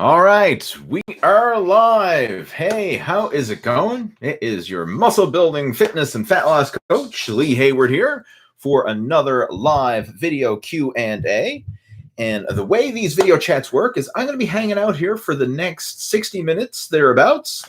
All right, we are live. Hey, how is it going? It is your muscle building, fitness, and fat loss coach, Lee Hayward here for another live video Q&A. And the way these video chats work is I'm going to be hanging out here for the next 60 minutes, thereabouts,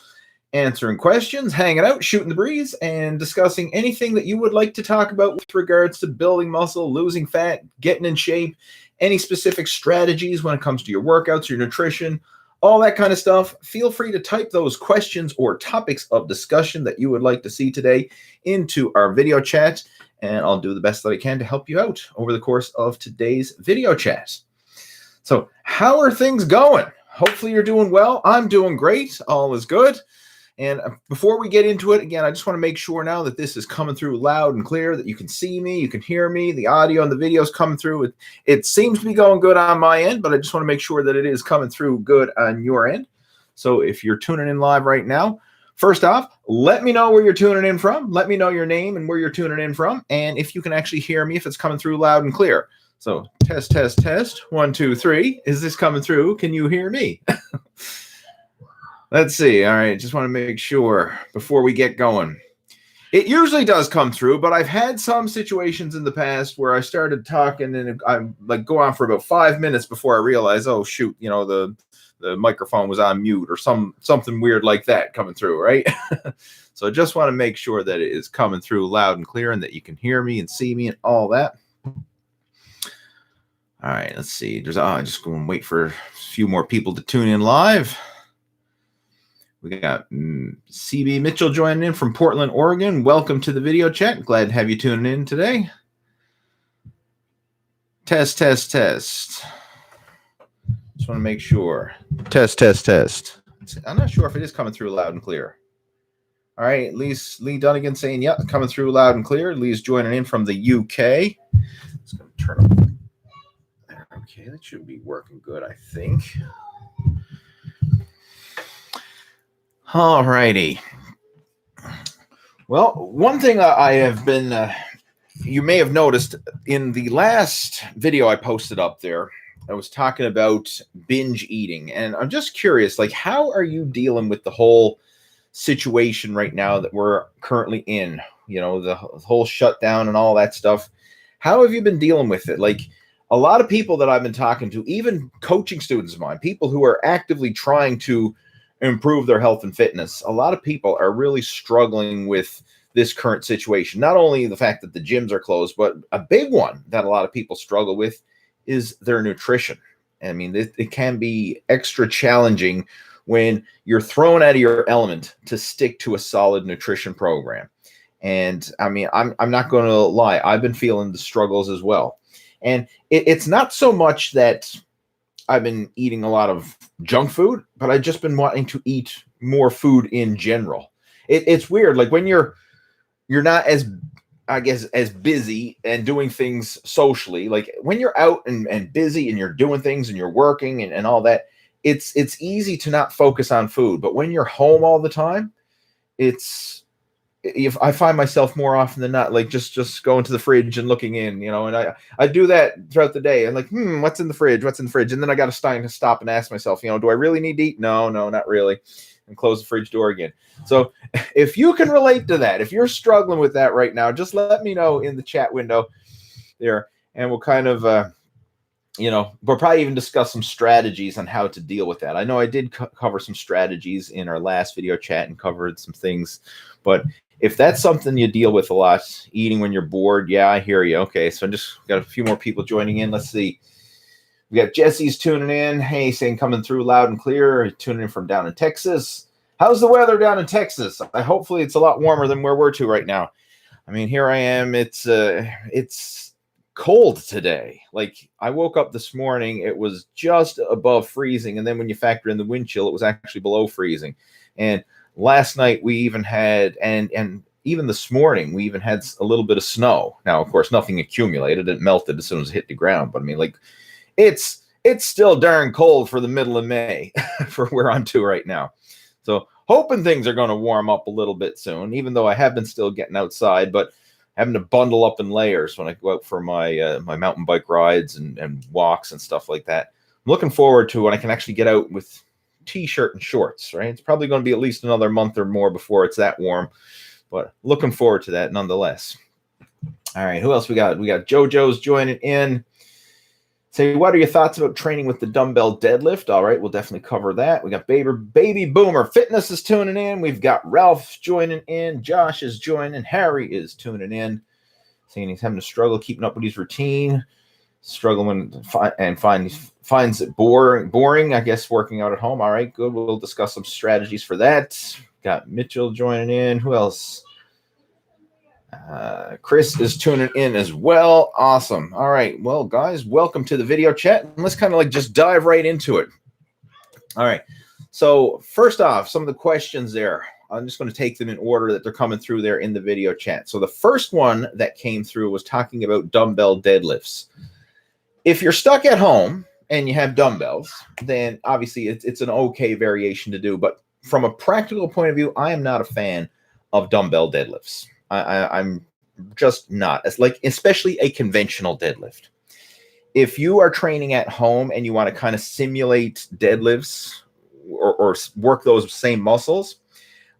answering questions, hanging out, shooting the breeze, and discussing anything that you would like to talk about with regards to building muscle, losing fat, getting in shape, any specific strategies when it comes to your workouts, your nutrition, all that kind of stuff. Feel free to type those questions or topics of discussion that you would like to see today into our video chat, and I'll do the best that I can to help you out over the course of today's video chat. So how are things going? Hopefully you're doing well. I'm doing great. All is good. And before we get into it, again, I just want to make sure now that this is coming through loud and clear, that you can see me, you can hear me, the audio and the video is coming through. It seems to be going good on my end, but I just want to make sure that it is coming through good on your end. So if you're tuning in live right now, first off, let me know where you're tuning in from. Let me know your name and where you're tuning in from. And if you can actually hear me, if it's coming through loud and clear. So test, test, test. 1, 2, 3. Is this coming through? Can you hear me? Let's see. All right. Just want to make sure before we get going. It usually does come through, but I've had some situations in the past where I started talking and I'm like go on for about 5 minutes before I realize, oh shoot, you know, the microphone was on mute or something weird like that coming through, right? So I just want to make sure that it is coming through loud and clear and that you can hear me and see me and all that. All right. Let's see. I'm just going to wait for a few more people to tune in live. We got CB Mitchell joining in from Portland, Oregon. Welcome to the video chat. Glad to have you tuning in today. Test, test, test. Just want to make sure. Test, test, test. I'm not sure if it is coming through loud and clear. All right, Lee Dunnigan saying, yep, coming through loud and clear. Lee's joining in from the UK. It's going to turn up there. Okay, that should be working good, I think. All righty. Well, one thing I have been, you may have noticed in the last video I posted up there, I was talking about binge eating. And I'm just curious, like, how are you dealing with the whole situation right now that we're currently in? You know, the whole shutdown and all that stuff. How have you been dealing with it? Like, a lot of people that I've been talking to, even coaching students of mine, people who are actively trying to improve their health and fitness. A lot of people are really struggling with this current situation. Not only the fact that the gyms are closed, but a big one that a lot of people struggle with is their nutrition. I mean, it can be extra challenging when you're thrown out of your element to stick to a solid nutrition program. And I mean, I'm not going to lie. I've been feeling the struggles as well. And it's not so much that I've been eating a lot of junk food, but I've just been wanting to eat more food in general. It's weird. Like when you're not as, I guess, as busy and doing things socially, like when you're out and busy and you're doing things and you're working and all that, it's easy to not focus on food. But when you're home all the time, if I find myself more often than not, like just going to the fridge and looking in, you know, and I do that throughout the day. I'm like, what's in the fridge? What's in the fridge? And then I got to stop and ask myself, you know, do I really need to eat? No, not really. And close the fridge door again. So if you can relate to that, if you're struggling with that right now, just let me know in the chat window there. And we'll kind of, we'll probably even discuss some strategies on how to deal with that. I know I did cover some strategies in our last video chat and covered some things, but if that's something you deal with a lot, eating when you're bored, yeah, I hear you. Okay, so I just got a few more people joining in. Let's see. We got Jesse's tuning in. Hey, saying coming through loud and clear. Tuning in from down in Texas. How's the weather down in Texas? Hopefully it's a lot warmer than where we're to right now. I mean, here I am. It's cold today. Like I woke up this morning, it was just above freezing, and then when you factor in the wind chill, it was actually below freezing. And last night we even had, and even this morning, we even had a little bit of snow. Now, of course, nothing accumulated. It melted as soon as it hit the ground. But I mean, like, it's still darn cold for the middle of May for where I'm to right now. So hoping things are going to warm up a little bit soon, even though I have been still getting outside, but having to bundle up in layers when I go out for my my mountain bike rides and walks and stuff like that. looking forward to when I can actually get out with t-shirt and shorts, right? It's probably going to be at least another month or more before it's that warm, but looking forward to that nonetheless. All right, who else we got? We got JoJo's joining in. Say, what are your thoughts about training with the dumbbell deadlift? All right, we'll definitely cover that. We got Baby Boomer Fitness is tuning in. We've got Ralph joining in. Josh is joining. Harry is tuning in. Saying he's having to struggle keeping up with his routine. Struggling and finds it boring, I guess, working out at home. All right, good. We'll discuss some strategies for that. Got Mitchell joining in. Who else? Chris is tuning in as well. Awesome. All right. Well, guys, welcome to the video chat. And let's kind of like just dive right into it. All right. So first off, some of the questions there. I'm just going to take them in order that they're coming through there in the video chat. So the first one that came through was talking about dumbbell deadlifts. If you're stuck at home and you have dumbbells, then obviously it's an okay variation to do. But from a practical point of view, I am not a fan of dumbbell deadlifts. I'm just not. It's like, especially a conventional deadlift. If you are training at home and you want to kind of simulate deadlifts or work those same muscles,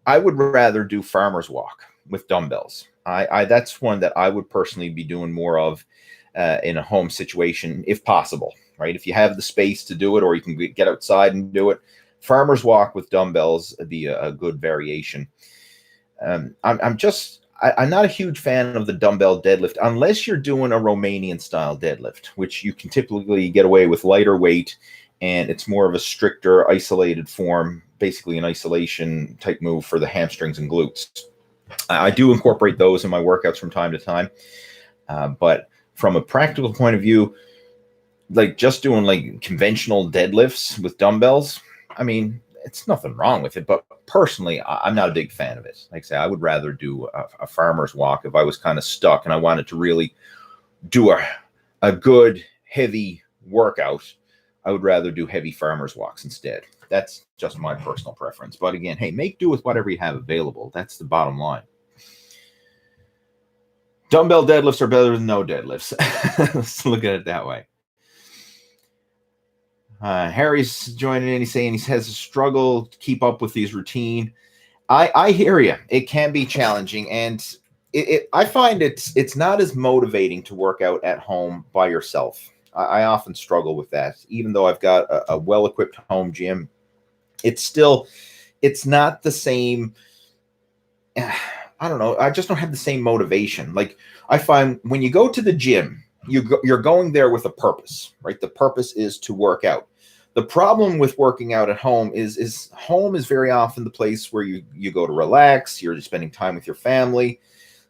I would rather do farmer's walk with dumbbells. That's one that I would personally be doing more of in a home situation, if possible, right? If you have the space to do it, or you can get outside and do it, farmer's walk with dumbbells would be a good variation. I'm not a huge fan of the dumbbell deadlift unless you're doing a Romanian style deadlift, which you can typically get away with lighter weight, and it's more of a stricter isolated form, basically an isolation type move for the hamstrings and glutes. I do incorporate those in my workouts from time to time, but from a practical point of view, like just doing like conventional deadlifts with dumbbells, I mean, it's nothing wrong with it, but personally, I'm not a big fan of it. Like I say, I would rather do a farmer's walk if I was kind of stuck and I wanted to really do a good heavy workout. I would rather do heavy farmer's walks instead. That's just my personal preference. But again, hey, make do with whatever you have available. That's the bottom line. Dumbbell deadlifts are better than no deadlifts. Let's look at it that way. Harry's joining in. He's saying he has a struggle to keep up with his routine. I hear you. It can be challenging, and I find it's not as motivating to work out at home by yourself. I often struggle with that, even though I've got a well-equipped home gym. It's not the same. I don't know. I just don't have the same motivation. Like I find when you go to the gym, you're going there with a purpose, right? The purpose is to work out. The problem with working out at home is home is very often the place where you go to relax. You're spending time with your family.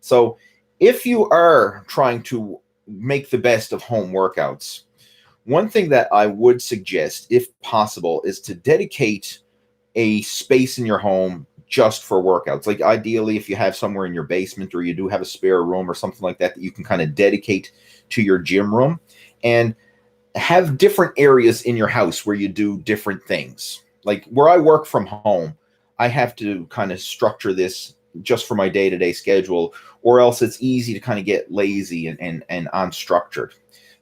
So if you are trying to make the best of home workouts, one thing that I would suggest, if possible, is to dedicate a space in your home just for workouts. Like ideally, if you have somewhere in your basement or you do have a spare room or something like that, that you can kind of dedicate to your gym room, and have different areas in your house where you do different things. Like where I work from home, I have to kind of structure this just for my day-to-day schedule, or else it's easy to kind of get lazy and unstructured.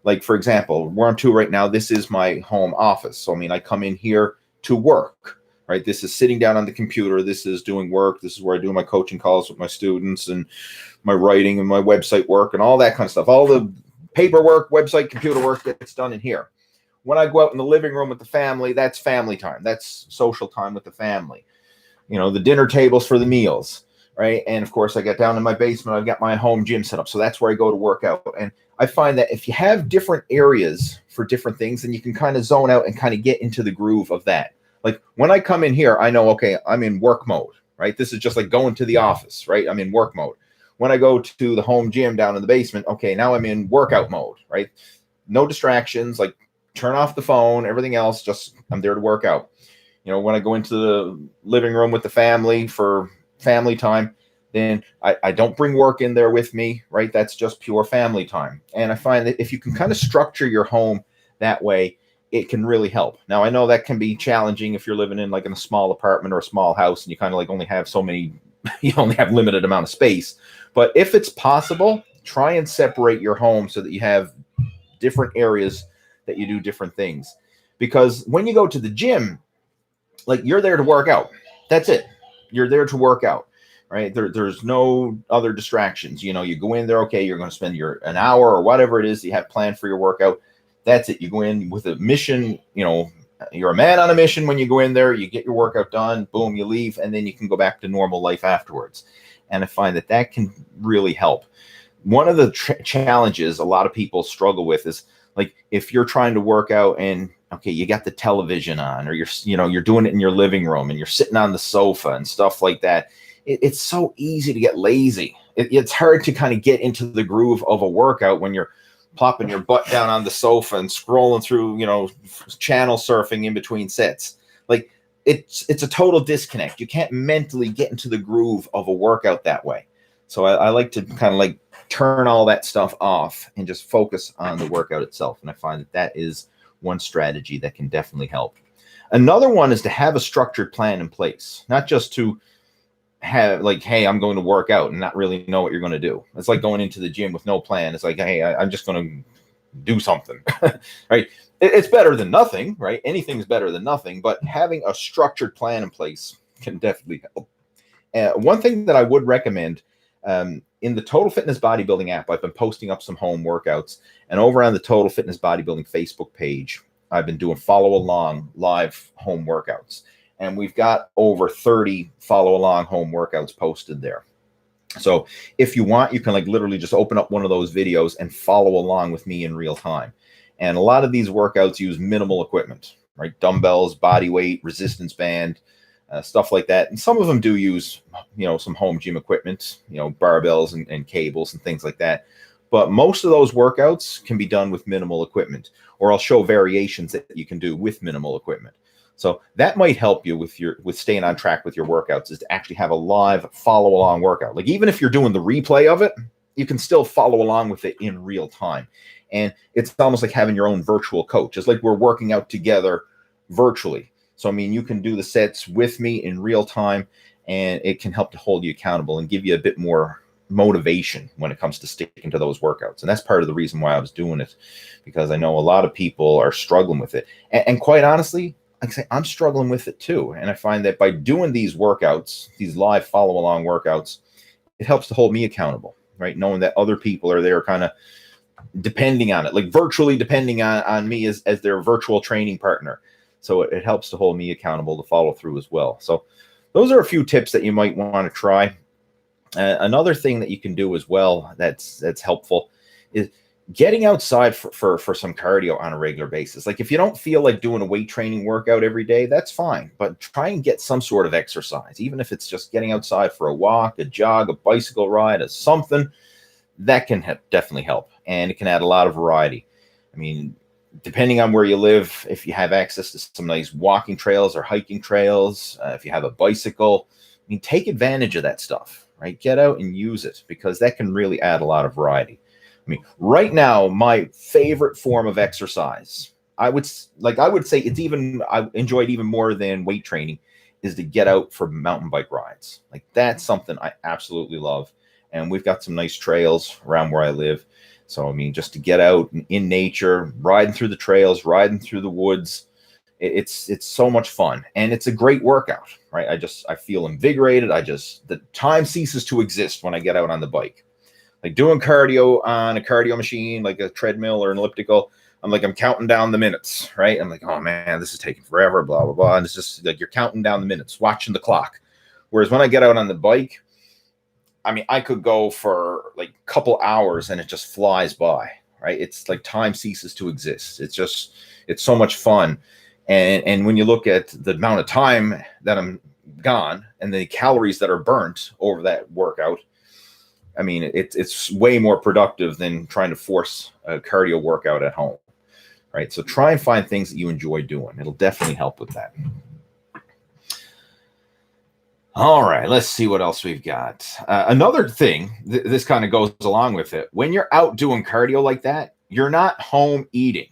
Like for example, where I'm to right now, this is my home office. So I mean, I come in here to work, right? This is sitting down on the computer. This is doing work. This is where I do my coaching calls with my students and my writing and my website work and all that kind of stuff. All the paperwork, website, computer work gets done in here. When I go out in the living room with the family, that's family time. That's social time with the family. You know, the dinner tables for the meals, right? And of course, I get down in my basement. I've got my home gym set up. So that's where I go to work out. And I find that if you have different areas for different things, then you can kind of zone out and kind of get into the groove of that. Like when I come in here, I know, okay, I'm in work mode, right? This is just like going to the office, right? I'm in work mode. When I go to the home gym down in the basement, okay, now I'm in workout mode, right? No distractions, like turn off the phone, everything else, just I'm there to work out. You know, when I go into the living room with the family for family time, then I don't bring work in there with me, right? That's just pure family time. And I find that if you can kind of structure your home that way, it can really help. Now, I know that can be challenging if you're living in like in a small apartment or a small house and you kind of like only have so many, you only have limited amount of space. But if it's possible, try and separate your home so that you have different areas that you do different things. Because when you go to the gym, like, you're there to work out. That's it. You're there to work out, right? There's no other distractions. You know, you go in there, okay, you're going to spend an hour or whatever it is that you have planned for your workout. That's it. You go in with a mission. You know, you're a man on a mission when you go in there. You get your workout done, boom, you leave, and then you can go back to normal life afterwards. And I find that can really help. One of the challenges a lot of people struggle with is, like, if you're trying to work out and, okay, you got the television on, or you're doing it in your living room and you're sitting on the sofa and stuff like that. It's so easy to get lazy. It's hard to kind of get into the groove of a workout when you're plopping your butt down on the sofa and scrolling through, channel surfing in between sets. Like, it's a total disconnect. You can't mentally get into the groove of a workout that way. So I like to kind of like turn all that stuff off and just focus on the workout itself. And I find that is one strategy that can definitely help. Another one is to have a structured plan in place, not just to have like, hey, I'm going to work out and not really know what you're going to do. It's like going into the gym with no plan. It's like, hey, I'm just going to do something, right? It's better than nothing, right? Anything's better than nothing, but having a structured plan in place can definitely help. One thing that I would recommend, in the Total Fitness Bodybuilding app, I've been posting up some home workouts, and over on the Total Fitness Bodybuilding Facebook page, I've been doing follow along live home workouts, and we've got over 30 follow along home workouts posted there. So if you want, you can like literally just open up one of those videos and follow along with me in real time. And a lot of these workouts use minimal equipment, right? Dumbbells, body weight, resistance band, stuff like that. And some of them do use, some home gym equipment, barbells and cables and things like that. But most of those workouts can be done with minimal equipment, or I'll show variations that you can do with minimal equipment. So that might help you with staying on track with your workouts, is to actually have a live follow along workout. Like, even if you're doing the replay of it, you can still follow along with it in real time. And it's almost like having your own virtual coach. It's like we're working out together virtually. So, I mean, you can do the sets with me in real time, and it can help to hold you accountable and give you a bit more motivation when it comes to sticking to those workouts. And that's part of the reason why I was doing it, because I know a lot of people are struggling with it. And quite honestly, like I say, I'm struggling with it too. And I find that by doing these workouts, these live follow along workouts, it helps to hold me accountable, right? Knowing that other people are there kind of depending on it, like virtually depending on me as their virtual training partner. So it helps to hold me accountable to follow through as well. So those are a few tips that you might want to try. Another thing that you can do as well that's helpful is getting outside for some cardio on a regular basis. Like, if you don't feel like doing a weight training workout every day, that's fine. But try and get some sort of exercise, even if it's just getting outside for a walk, a jog, a bicycle ride, or something. That can definitely help, and it can add a lot of variety. I mean, depending on where you live, if you have access to some nice walking trails or hiking trails, if you have a bicycle, I mean, take advantage of that stuff, right? Get out and use it, because that can really add a lot of variety. I mean, right now, my favorite form of exercise, I would say I enjoy it even more than weight training, is to get out for mountain bike rides. Like, that's something I absolutely love. And we've got some nice trails around where I live. So, I mean, just to get out in nature, riding through the trails, riding through the woods, it's so much fun. And it's a great workout, right? I feel invigorated. The time ceases to exist when I get out on the bike. Like, doing cardio on a cardio machine, like a treadmill or an elliptical, I'm counting down the minutes, right? I'm like, oh man, this is taking forever, blah, blah, blah. And it's just like, you're counting down the minutes, watching the clock. Whereas when I get out on the bike, I mean, I could go for like a couple hours and it just flies by, right? It's like time ceases to exist. It's so much fun. And when you look at the amount of time that I'm gone and the calories that are burnt over that workout, I mean, it's way more productive than trying to force a cardio workout at home, right? So try and find things that you enjoy doing. It'll definitely help with that. All right, let's see what else we've got. Another thing, this kind of goes along with it. When you're out doing cardio like that, you're not home eating.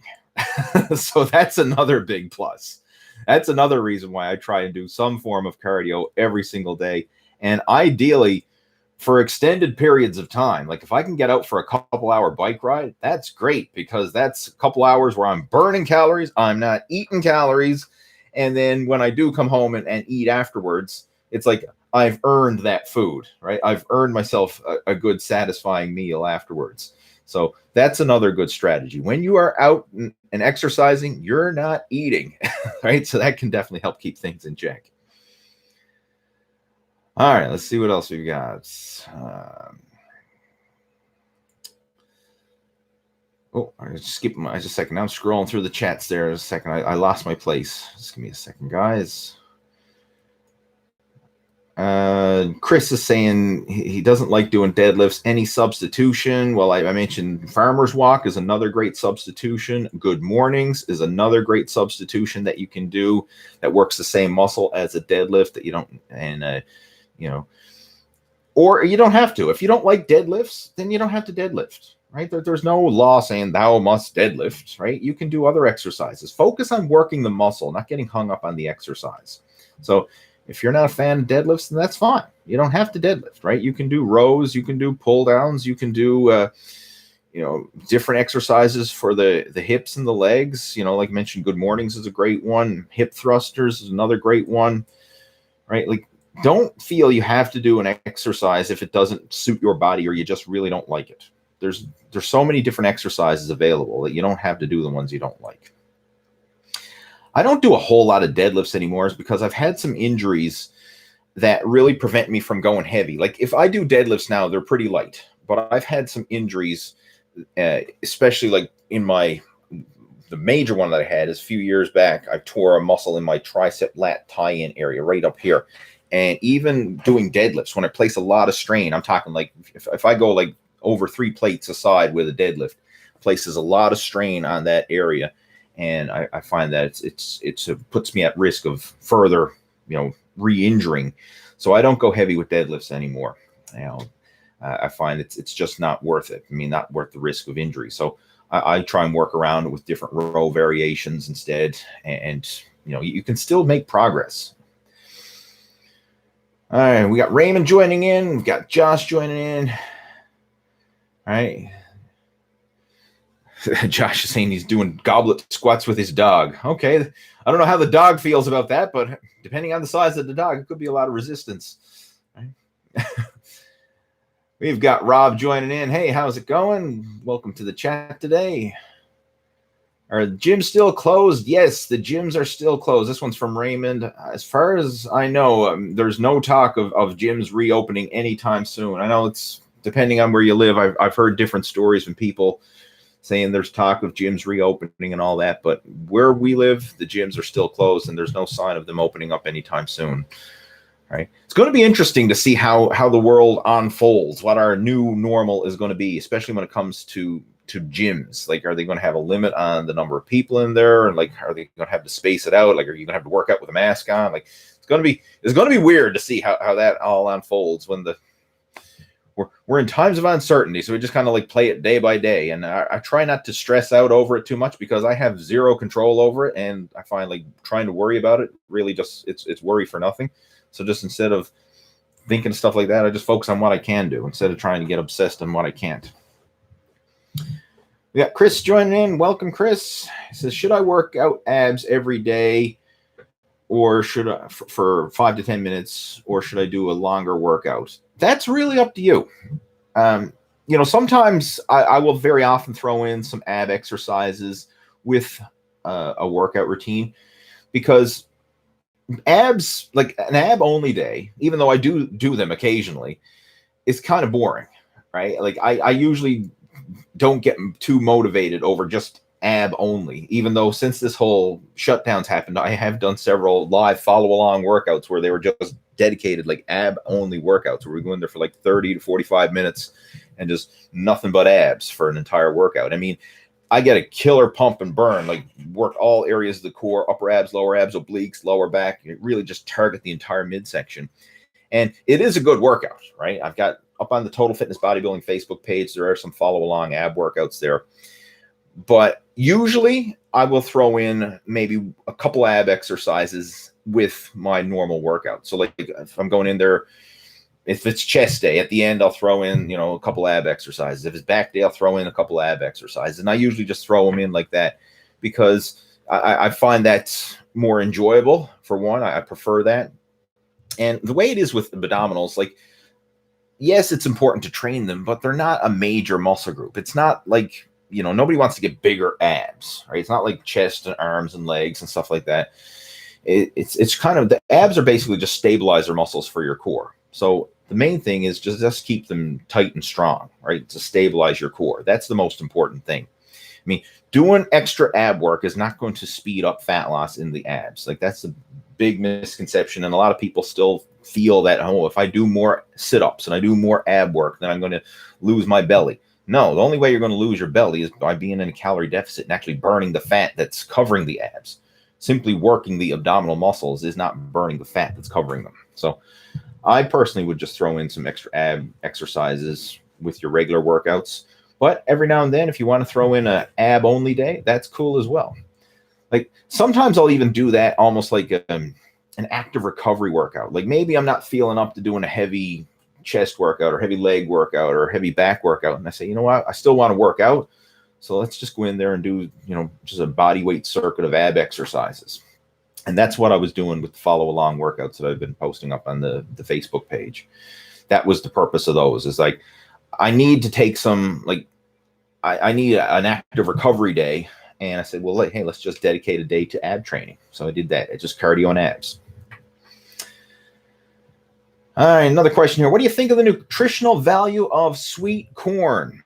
So that's another big plus. That's another reason why I try and do some form of cardio every single day. And ideally, for extended periods of time, like if I can get out for a couple hour bike ride, that's great, because that's a couple hours where I'm burning calories, I'm not eating calories. And then when I do come home and eat afterwards, it's like I've earned that food, right? I've earned myself a good, satisfying meal afterwards. So that's another good strategy. When you are out and exercising, you're not eating, right? So that can definitely help keep things in check. All right, let's see what else we've got. I just skipped just a second. I'm scrolling through the chats there. A second, I lost my place. Just give me a second, guys. Chris is saying he doesn't like doing deadlifts. Any substitution? Well, I mentioned farmer's walk is another great substitution. Good mornings is another great substitution that you can do that works the same muscle as a deadlift that you don't, and or you don't have to. If you don't like deadlifts, then you don't have to deadlift, right? There's no law saying thou must deadlift, right? You can do other exercises. Focus on working the muscle, not getting hung up on the exercise. So if you're not a fan of deadlifts, then that's fine. You don't have to deadlift, right? You can do rows, you can do pull downs, you can do, different exercises for the hips and the legs. Like I mentioned, good mornings is a great one. Hip thrusters is another great one, right? Like, don't feel you have to do an exercise if it doesn't suit your body or you just really don't like it. There's so many different exercises available that you don't have to do the ones you don't like. I don't do a whole lot of deadlifts anymore because I've had some injuries that really prevent me from going heavy. Like if I do deadlifts now, they're pretty light, but I've had some injuries, especially like the major one that I had is a few years back. I tore a muscle in my tricep lat tie-in area right up here. And even doing deadlifts, when I place a lot of strain, I'm talking like if I go like over 3 plates aside with a deadlift, places a lot of strain on that area. And I find that it puts me at risk of further, re-injuring. So I don't go heavy with deadlifts anymore. I find it's just not worth it. I mean, not worth the risk of injury. So I try and work around it with different row variations instead. And you can still make progress. All right, we got Raymond joining in. We've got Josh joining in. All right. Josh is saying he's doing goblet squats with his dog. Okay. I don't know how the dog feels about that, but depending on the size of the dog, it could be a lot of resistance. Right? We've got Rob joining in. Hey, how's it going? Welcome to the chat today. Are the gyms still closed? Yes, the gyms are still closed. This one's from Raymond. As far as I know, there's no talk of gyms reopening anytime soon. I know it's depending on where you live. I've heard different stories from people saying there's talk of gyms reopening and all that, but where we live, the gyms are still closed and there's no sign of them opening up anytime soon. Right? It's going to be interesting to see how the world unfolds, what our new normal is going to be, especially when it comes to gyms. Like, are they going to have a limit on the number of people in there? And like, are they going to have to space it out? Like, are you going to have to work out with a mask on? Like, it's going to be weird to see how that all unfolds when we're in times of uncertainty. So we just kind of like play it day by day. And I try not to stress out over it too much because I have zero control over it. And I find like trying to worry about it really just, it's worry for nothing. So just instead of thinking stuff like that, I just focus on what I can do instead of trying to get obsessed on what I can't. We got Chris joining in. Welcome, Chris. He says, should I work out abs every day or should I for 5 to 10 minutes, or should I do a longer workout? That's really up to you. Sometimes I will very often throw in some ab exercises with a workout routine because abs, like an ab only day, even though I do them occasionally, is kind of boring, right? Like I usually don't get too motivated over just ab only, even though since this whole shutdowns happened, I have done several live follow along workouts where they were just dedicated like ab only workouts where we go in there for like 30 to 45 minutes and just nothing but abs for an entire workout. I mean, I get a killer pump and burn, like work all areas of the core, upper abs, lower abs, obliques, lower back, really just target the entire midsection. And it is a good workout, right? I've got up on the Total Fitness Bodybuilding Facebook page, there are some follow along ab workouts there. But usually I will throw in maybe a couple ab exercises with my normal workout. So like if I'm going in there, if it's chest day, at the end, I'll throw in, a couple ab exercises. If it's back day, I'll throw in a couple ab exercises. And I usually just throw them in like that because I find that's more enjoyable. For one, I prefer that. And the way it is with abdominals, like, yes, it's important to train them, but they're not a major muscle group. It's not like, nobody wants to get bigger abs, right? It's not like chest and arms and legs and stuff like that. It's kind of, the abs are basically just stabilizer muscles for your core. So the main thing is just keep them tight and strong, right? To stabilize your core. That's the most important thing. I mean, doing extra ab work is not going to speed up fat loss in the abs. Like, that's a big misconception. And a lot of people still feel that, if I do more sit-ups and I do more ab work, then I'm going to lose my belly. No, the only way you're going to lose your belly is by being in a calorie deficit and actually burning the fat that's covering the abs. Simply working the abdominal muscles is not burning the fat that's covering them. So I personally would just throw in some extra ab exercises with your regular workouts. But every now and then, if you want to throw in an ab only day, that's cool as well. Like, sometimes I'll even do that almost like an active recovery workout. Like, maybe I'm not feeling up to doing a heavy chest workout or heavy leg workout or heavy back workout. And I say, you know what? I still want to work out. So let's just go in there and do, just a body weight circuit of ab exercises. And that's what I was doing with the follow along workouts that I've been posting up on the Facebook page. That was the purpose of those, is like, I need to take some, like, I need an active recovery day. And I said, well, hey, let's just dedicate a day to ab training. So I did that. It's just cardio and abs. All right, another question here. What do you think of the nutritional value of sweet corn?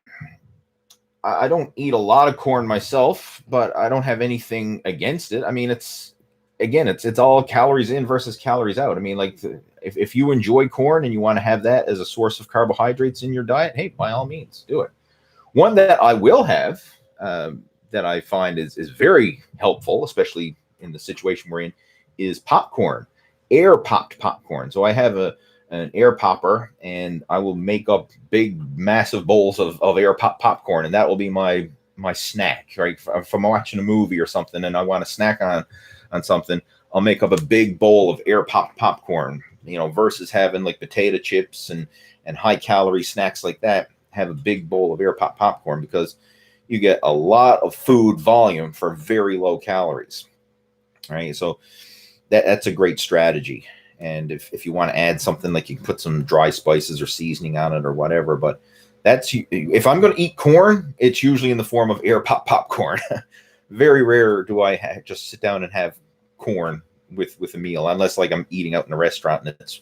I don't eat a lot of corn myself, but I don't have anything against it. I mean, it's all calories in versus calories out. I mean, like, if you enjoy corn and you want to have that as a source of carbohydrates in your diet, hey, by all means, do it. One that I will have, that I find is very helpful, especially in the situation we're in, is popcorn, air popped popcorn. So I have an air popper, and I will make up big, massive bowls of air popcorn, and that will be my snack, right? If I'm watching a movie or something and I want to snack on something, I'll make up a big bowl of air popped popcorn, versus having like potato chips and high calorie snacks like that. Have a big bowl of air popped popcorn, because you get a lot of food volume for very low calories, right? So that's a great strategy. And if you want to add something, like, you can put some dry spices or seasoning on it or whatever. But if I'm going to eat corn, it's usually in the form of air popcorn. Very rare do I just sit down and have corn with a meal, unless, like, I'm eating out in a restaurant and it's,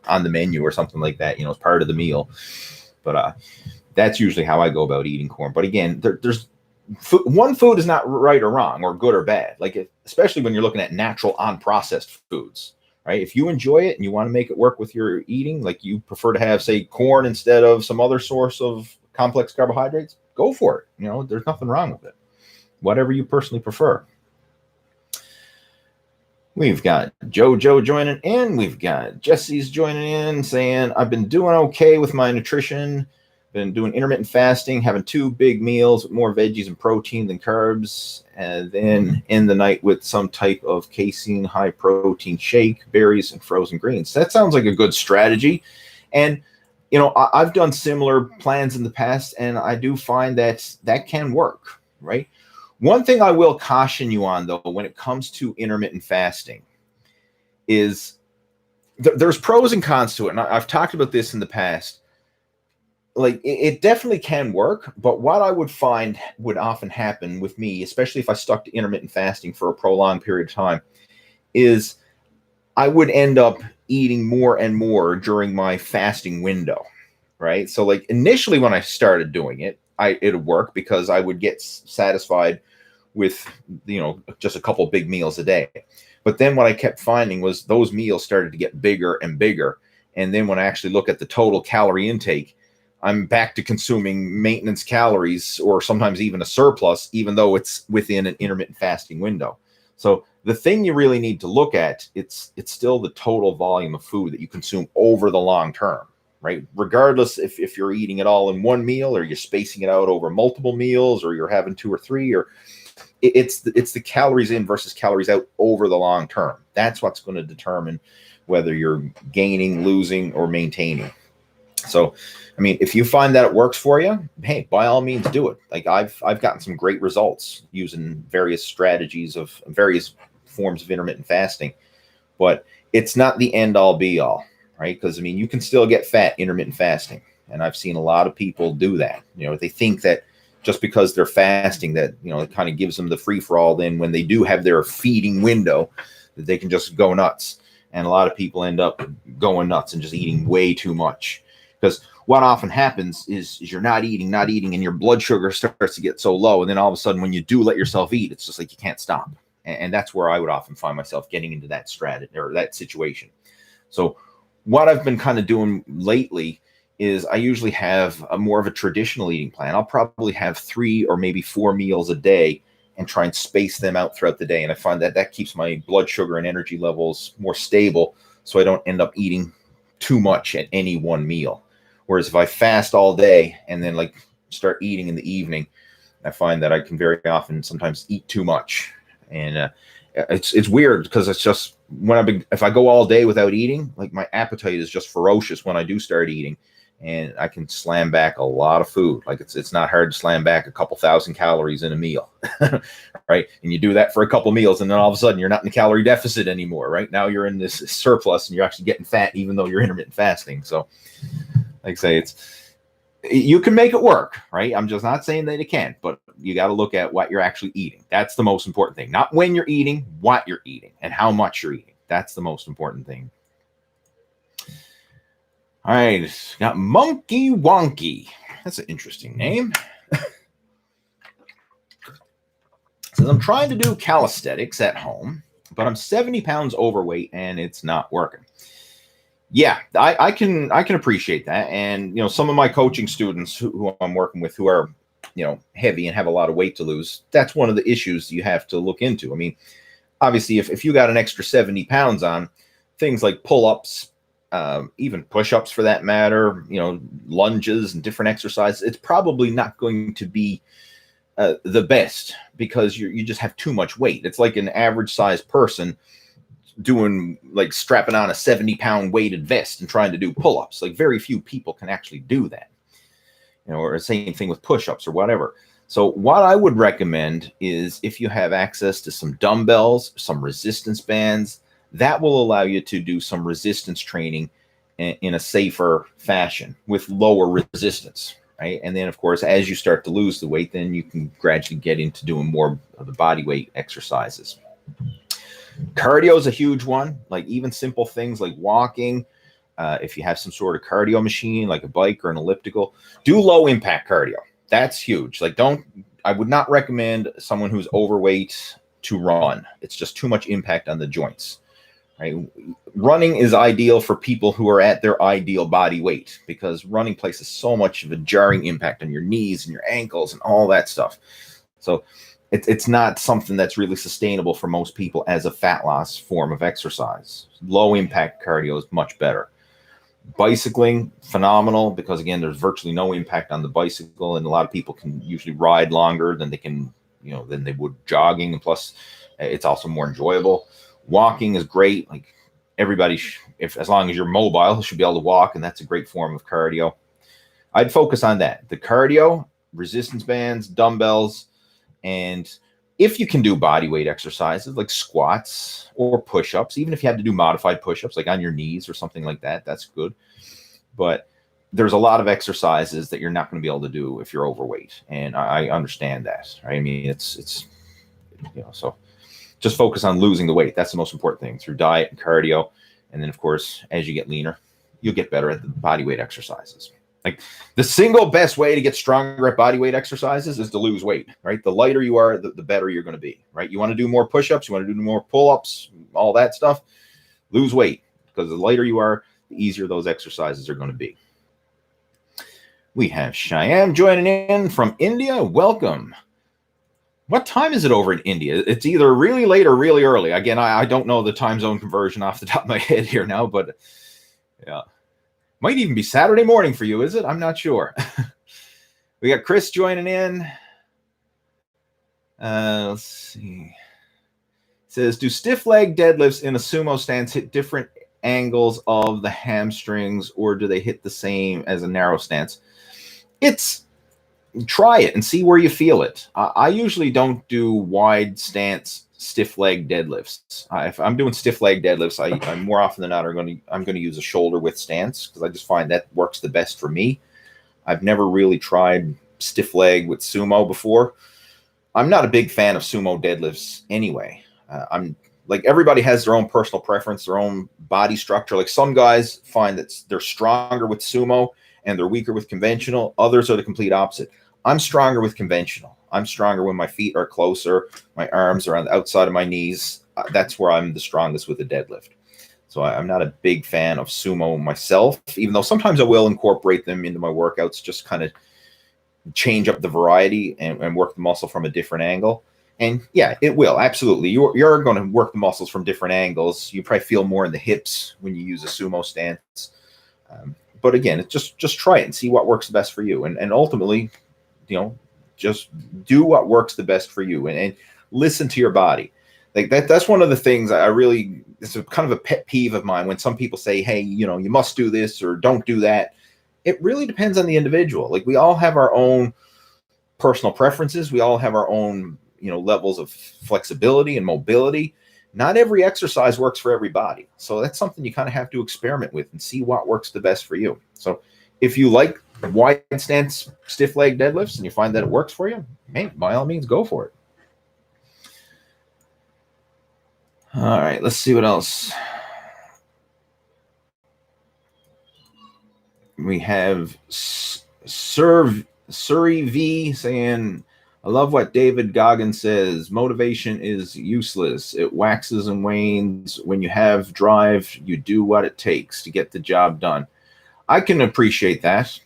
on the menu or something like that, it's part of the meal. But that's usually how I go about eating corn. But again, there's one food is not right or wrong or good or bad. Like, especially when you're looking at natural unprocessed foods. Right? If you enjoy it and you want to make it work with your eating, like you prefer to have, say, corn instead of some other source of complex carbohydrates, go for it. There's nothing wrong with it. Whatever you personally prefer. We've got JoJo joining in. We've got Jesse's joining in, saying, I've been doing okay with my nutrition. Been doing intermittent fasting, having 2 big meals with more veggies and protein than carbs, and then end the night with some type of Casein High Protein shake, berries, and frozen greens. That sounds like a good strategy. And, I've done similar plans in the past, and I do find that can work, right? One thing I will caution you on, though, when it comes to intermittent fasting is there's pros and cons to it. And I've talked about this in the past. Like, it definitely can work, but what I would find would often happen with me, especially if I stuck to intermittent fasting for a prolonged period of time, is I would end up eating more and more during my fasting window, right? So, like, initially when I started doing it, it'd work because I would get satisfied with, just a couple big meals a day. But then what I kept finding was those meals started to get bigger and bigger. And then when I actually look at the total calorie intake, I'm back to consuming maintenance calories, or sometimes even a surplus, even though it's within an intermittent fasting window. So the thing you really need to look at, it's still the total volume of food that you consume over the long term, right? Regardless if you're eating it all in one meal, or you're spacing it out over multiple meals, or you're having 2 or 3, or it's the calories in versus calories out over the long term. That's what's going to determine whether you're gaining, losing, or maintaining. So, I mean, if you find that it works for you, hey, by all means do it. Like I've gotten some great results using various strategies of various forms of intermittent fasting, but it's not the end all be all, right? Because I mean, you can still get fat intermittent fasting. And I've seen a lot of people do that. You know, they think that just because they're fasting that, you know, it kind of gives them the free for all. Then when they do have their feeding window, that they can just go nuts. And a lot of people end up going nuts and just eating way too much. Because what often happens is you're not eating, and your blood sugar starts to get so low. And then all of a sudden, when you do let yourself eat, it's just like you can't stop. And that's where I would often find myself getting into that strategy or that situation. So what I've been kind of doing lately is I usually have more of a traditional eating plan. I'll probably have 3 or maybe 4 meals a day and try and space them out throughout the day. And I find that that keeps my blood sugar and energy levels more stable, so I don't end up eating too much at any one meal. Whereas if I fast all day and then like start eating in the evening, I find that I can very often sometimes eat too much. And it's weird because it's just if I go all day without eating, like my appetite is just ferocious when I do start eating. And I can slam back a lot of food. Like it's not hard to slam back a couple thousand calories in a meal, right? And you do that for a couple meals, and then all of a sudden you're not in a calorie deficit anymore, right? Now you're in this surplus, and you're actually getting fat, even though you're intermittent fasting. So, like I say, you can make it work, right? I'm just not saying that it can't, but you got to look at what you're actually eating. That's the most important thing. Not when you're eating, what you're eating, and how much you're eating. That's the most important thing. All right, got Monkey Wonky. That's an interesting name. Says, I'm trying to do calisthenics at home, but I'm 70 pounds overweight and it's not working. Yeah, I can appreciate that. And, you know, some of my coaching students who I'm working with who are, you know, heavy and have a lot of weight to lose, that's one of the issues you have to look into. I mean, obviously, if you got an extra 70 pounds on, things like pull-ups, even push-ups for that matter, you know, lunges and different exercises, it's probably not going to be the best because you just have too much weight. It's like an average sized person doing like strapping on a 70-pound weighted vest and trying to do pull-ups. Like very few people can actually do that, you know, or the same thing with push-ups or whatever. So what I would recommend is if you have access to some dumbbells, some resistance bands, that will allow you to do some resistance training in a safer fashion with lower resistance, right? And then, of course, as you start to lose the weight, then you can gradually get into doing more of the body weight exercises. Cardio is a huge one, like even simple things like walking. If you have some sort of cardio machine, like a bike or an elliptical, do low impact cardio. That's huge. Like I would not recommend someone who's overweight to run. It's just too much impact on the joints. Right? Running is ideal for people who are at their ideal body weight because running places so much of a jarring impact on your knees and your ankles and all that stuff. So it's not something that's really sustainable for most people as a fat loss form of exercise. Low impact cardio is much better. Bicycling, phenomenal, because again, there's virtually no impact on the bicycle, and a lot of people can usually ride longer than they can, you know, than they would jogging, and plus it's also more enjoyable. Walking is great. Like everybody, as long as you're mobile, should be able to walk, and that's a great form of cardio. I'd focus on that. The cardio, resistance bands, dumbbells, and if you can do body weight exercises like squats or push-ups, even if you have to do modified push-ups like on your knees or something like that, that's good. But there's a lot of exercises that you're not going to be able to do if you're overweight, and I understand that. Right? I mean, it's you know, so just focus on losing the weight. That's the most important thing through diet and cardio. And then, of course, as you get leaner, you'll get better at the body weight exercises. Like the single best way to get stronger at body weight exercises is to lose weight, right? The lighter you are, the better you're going to be, right? You want to do more push-ups, you want to do more pull-ups, all that stuff, lose weight, because the lighter you are, the easier those exercises are going to be. We have Cheyenne joining in from India. Welcome. What time is it over in India? It's either really late or really early. Again, I don't know the time zone conversion off the top of my head here now, but yeah. Might even be Saturday morning for you, is it? I'm not sure. We got Chris joining in. Let's see. It says, do stiff leg deadlifts in a sumo stance hit different angles of the hamstrings, or do they hit the same as a narrow stance? Try it and see where you feel it. I usually don't do wide stance stiff leg deadlifts. If I'm doing stiff leg deadlifts, I more often than not I'm going to use a shoulder width stance, because I just find that works the best for me. I've never really tried stiff leg with sumo before. I'm not a big fan of sumo deadlifts anyway. I'm like, everybody has their own personal preference, their own body structure. Like, some guys find that they're stronger with sumo and they're weaker with conventional. Others are the complete opposite. I'm stronger with conventional. I'm stronger when my feet are closer, my arms are on the outside of my knees. That's where I'm the strongest with the deadlift. So I'm not a big fan of sumo myself, even though sometimes I will incorporate them into my workouts, just kind of change up the variety and work the muscle from a different angle. And yeah, it will, absolutely. You're going to work the muscles from different angles. You probably feel more in the hips when you use a sumo stance. But again, just try it and see what works the best for you. And ultimately, just do what works the best for you, and listen to your body. Like that's one of the things it's a kind of a pet peeve of mine when some people say, hey, you must do this or don't do that. It really depends on the individual. Like, we all have our own personal preferences. We all have our own, levels of flexibility and mobility. Not every exercise works for everybody. So that's something you kind of have to experiment with and see what works the best for you. So if you like wide stance stiff leg deadlifts and you find that it works for you, hey, by all means, go for it. All right, let's see what else. We have Surrey V saying, I love what David Goggins says. Motivation is useless. It waxes and wanes. When you have drive, you do what it takes to get the job done. I can appreciate that.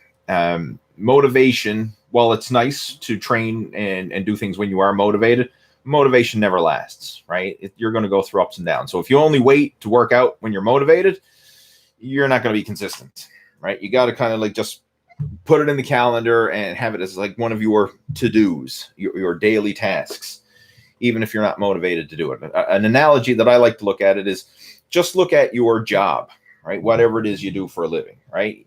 Motivation, while it's nice to train and do things when you are motivated, motivation never lasts, right? You're going to go through ups and downs. So if you only wait to work out when you're motivated, you're not going to be consistent, right? You got to kind of like just put it in the calendar and have it as like one of your to-dos, your daily tasks, even if you're not motivated to do it. An analogy that I like to look at it is, just look at your job, right? Whatever it is you do for a living, right?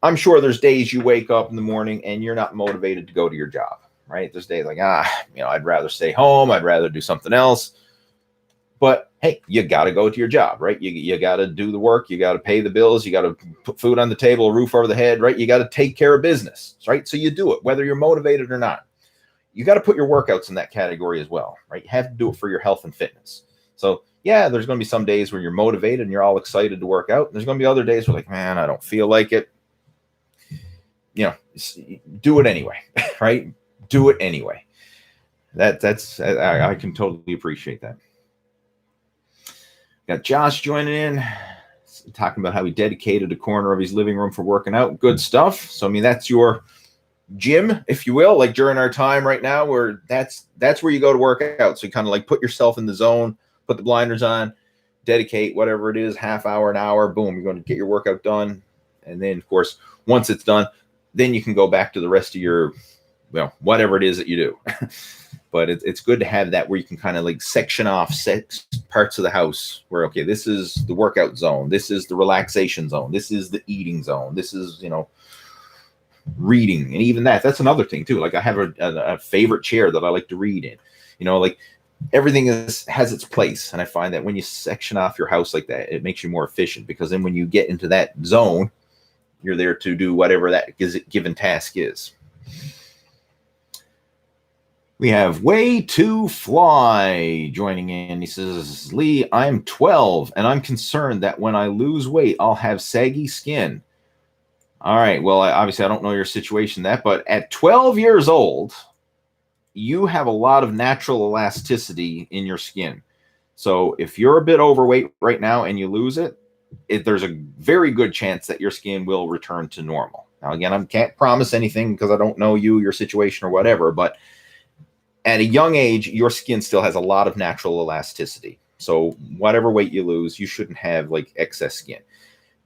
I'm sure there's days you wake up in the morning and you're not motivated to go to your job, right? There's days like, I'd rather stay home. I'd rather do something else. But hey, you got to go to your job, right? You got to do the work. You got to pay the bills. You got to put food on the table, a roof over the head, right? You got to take care of business, right? So you do it, whether you're motivated or not. You got to put your workouts in that category as well, right? You have to do it for your health and fitness. So yeah, there's going to be some days where you're motivated and you're all excited to work out. There's going to be other days where like, man, I don't feel like it. Do it anyway, right? Do it anyway. I can totally appreciate that. Got Josh joining in, talking about how he dedicated a corner of his living room for working out. Good stuff. So, I mean, that's your gym, if you will, like during our time right now, where that's where you go to work out. So you kind of like put yourself in the zone, put the blinders on, dedicate whatever it is, half hour, an hour, boom, you're going to get your workout done. And then, of course, once it's done, then you can go back to the rest of your, whatever it is that you do. But it's good to have that where you can kind of like section off 6 parts of the house where, okay, this is the workout zone. This is the relaxation zone. This is the eating zone. This is, reading. And even that's another thing too. Like, I have a favorite chair that I like to read in, like everything has its place. And I find that when you section off your house like that, it makes you more efficient, because then when you get into that zone, you're there to do whatever that given task is. We have Way to Fly joining in. He says, Lee, I'm 12 and I'm concerned that when I lose weight, I'll have saggy skin. All right. Well, obviously I don't know your situation but at 12 years old, you have a lot of natural elasticity in your skin. So if you're a bit overweight right now and you lose it, there's a very good chance that your skin will return to normal. Now, again, I can't promise anything because I don't know your situation or whatever, but at a young age, your skin still has a lot of natural elasticity. So whatever weight you lose, you shouldn't have like excess skin.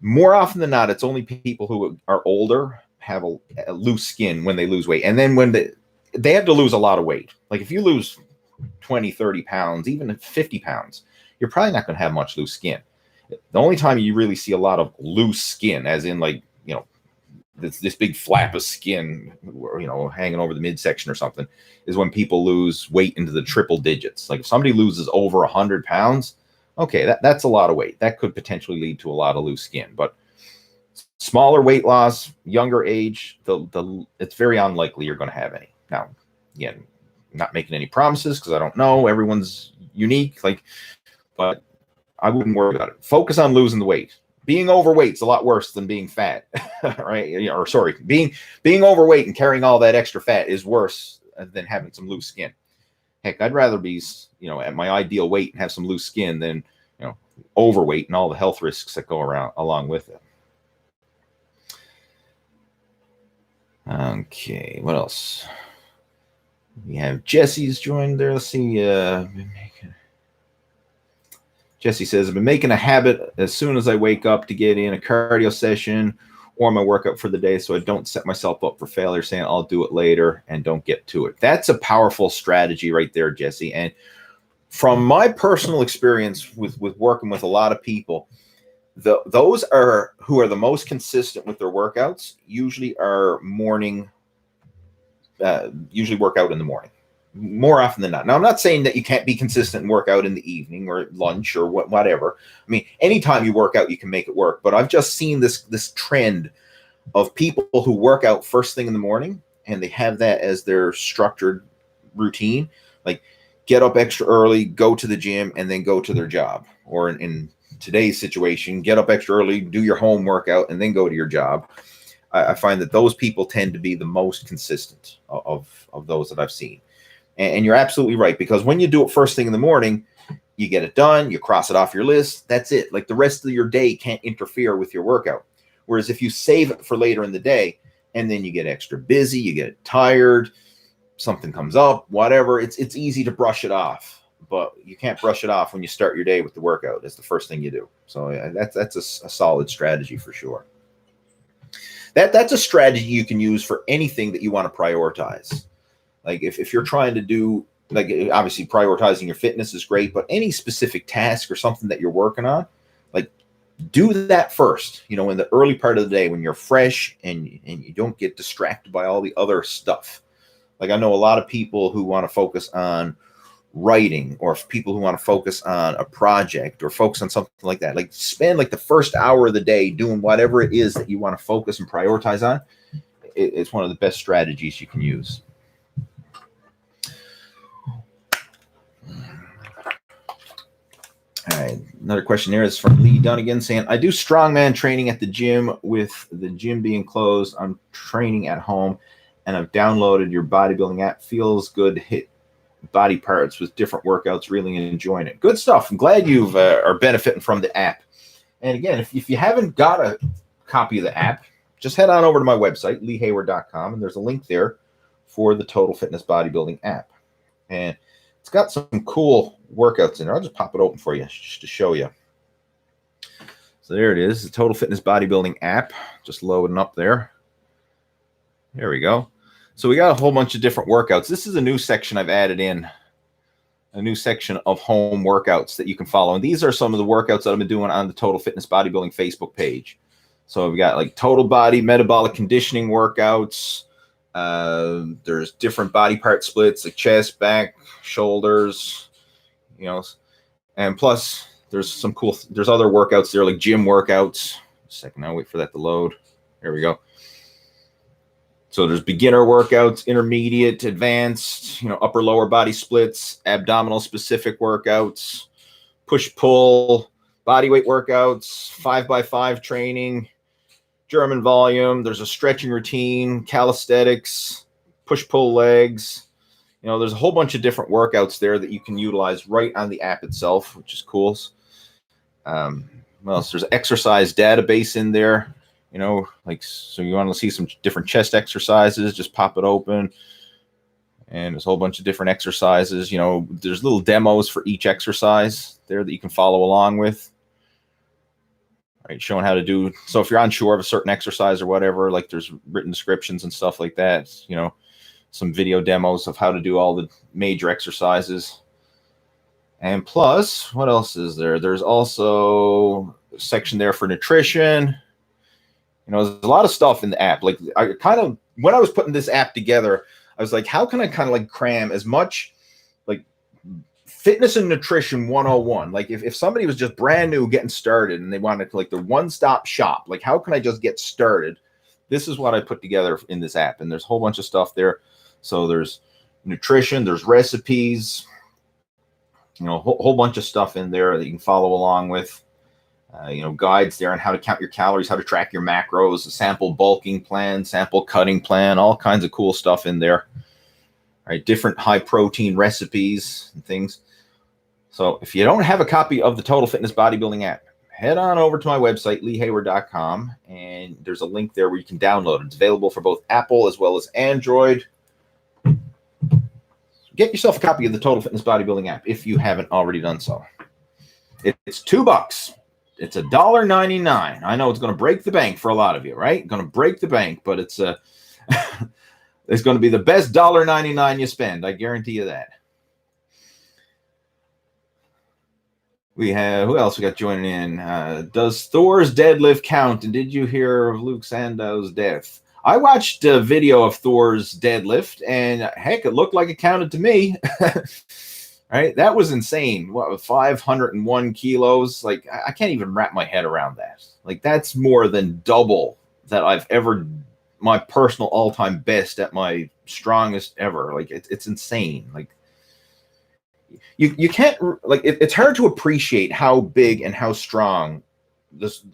More often than not, it's only people who are older have a loose skin when they lose weight. And then when they have to lose a lot of weight. Like if you lose 20, 30 pounds, even 50 pounds, you're probably not going to have much loose skin. The only time you really see a lot of loose skin, as in like, you know, this big flap of skin, you know, hanging over the midsection or something, is when people lose weight into the triple digits. Like if somebody loses over 100 pounds, okay, that's a lot of weight. That could potentially lead to a lot of loose skin. But smaller weight loss, younger age, it's very unlikely you're going to have any. Now, again, not making any promises because I don't know. Everyone's unique. But I wouldn't worry about it. Focus on losing the weight. Being overweight is a lot worse than being fat, right? Or sorry, being overweight and carrying all that extra fat is worse than having some loose skin. Heck, I'd rather be, you know, at my ideal weight and have some loose skin than, you know, overweight and all the health risks that go around along with it. Okay, what else? We have Jesse's joined there. Let's see. Jesse says, I've been making a habit as soon as I wake up to get in a cardio session or my workout for the day so I don't set myself up for failure, saying I'll do it later and don't get to it. That's a powerful strategy right there, Jesse. And from my personal experience with working with a lot of people, those who are the most consistent with their workouts usually are usually work out in the morning. More often than not. Now, I'm not saying that you can't be consistent and work out in the evening or lunch or whatever. I mean, anytime you work out, you can make it work. But I've just seen this trend of people who work out first thing in the morning, and they have that as their structured routine. Like, get up extra early, go to the gym, and then go to their job. Or in today's situation, get up extra early, do your home workout, and then go to your job. I find that those people tend to be the most consistent of those that I've seen. And you're absolutely right, because when you do it first thing in the morning, you get it done, you cross it off your list, that's it. Like the rest of your day can't interfere with your workout. Whereas if you save it for later in the day and then you get extra busy, you get tired, something comes up, whatever, it's easy to brush it off. But you can't brush it off when you start your day with the workout. It's the first thing you do. So that's a solid strategy for sure. That's a strategy you can use for anything that you want to prioritize. Like if you're trying to do, like obviously prioritizing your fitness is great, but any specific task or something that you're working on, like do that first, you know, in the early part of the day when you're fresh and you don't get distracted by all the other stuff. Like I know a lot of people who want to focus on writing, or people who want to focus on a project or focus on something like that. Like spend like the first hour of the day doing whatever it is that you want to focus and prioritize on. It's one of the best strategies you can use. All right, another question there is from Lee Dunnigan saying, I do strongman training at the gym. With the gym being closed, I'm training at home, and I've downloaded your bodybuilding app. Feels good to hit body parts with different workouts, really enjoying it. Good stuff. I'm glad you are benefiting from the app. And again, if you haven't got a copy of the app, just head on over to my website, leehayward.com, and there's a link there for the Total Fitness Bodybuilding app. And it's got some cool workouts in there. I'll just pop it open for you just to show you. So there it is, the Total Fitness Bodybuilding app, just loading up there. There we go. So we got a whole bunch of different workouts. This is a new section I've added in, a new section of home workouts that you can follow. And these are some of the workouts that I've been doing on the Total Fitness Bodybuilding Facebook page. So we got like total body metabolic conditioning workouts. There's different body part splits like chest, back, shoulders, you know, and plus there's some cool, there's other workouts there like gym workouts. A second, I'll wait for that to load. There we go. So there's beginner workouts, intermediate, advanced, you know, upper lower body splits, abdominal specific workouts, push pull, body weight workouts, 5x5 training, German volume. There's a stretching routine, calisthenics, push pull legs. You know, there's a whole bunch of different workouts there that you can utilize right on the app itself, which is cool. Well, so there's an exercise database in there. You know, like, so you want to see some different chest exercises, just pop it open. And there's a whole bunch of different exercises. You know, there's little demos for each exercise there that you can follow along with. Right, showing how to do. So if you're unsure of a certain exercise or whatever, like there's written descriptions and stuff like that. You know, some video demos of how to do all the major exercises. And plus, what else is there? There's also section there for nutrition. You know, there's a lot of stuff in the app. Like I kind of, when I was putting this app together, I was like, how can I kind of like cram as much like fitness and nutrition 101? Like if somebody was just brand new getting started and they wanted to like the one-stop shop, like how can I just get started? This is what I put together in this app. And there's a whole bunch of stuff there. So there's nutrition, there's recipes, you know, a whole bunch of stuff in there that you can follow along with. You know, guides there on how to count your calories, how to track your macros, a sample bulking plan, sample cutting plan, all kinds of cool stuff in there. All right, different high protein recipes and things. So if you don't have a copy of the Total Fitness Bodybuilding app, head on over to my website, leehayward.com, and there's a link there where you can download it. It's available for both Apple as well as Android. Get yourself a copy of the Total Fitness Bodybuilding app if you haven't already done so. It's $2. It's $1.99. I know it's going to break the bank for a lot of you, right? Going to break the bank, but it's it's going to be the best $1.99 you spend. I guarantee you that. We have, who else we got joining in? Does Thor's deadlift count? And did you hear of Luke Sandoe's death? I watched a video of Thor's deadlift, and heck, it looked like it counted to me. Right? That was insane. What, 501 kilos? Like, I can't even wrap my head around that. Like, that's more than double that I've ever, my personal all-time best at my strongest ever. Like, it's insane. Like, you can't, like, it's hard to appreciate how big and how strong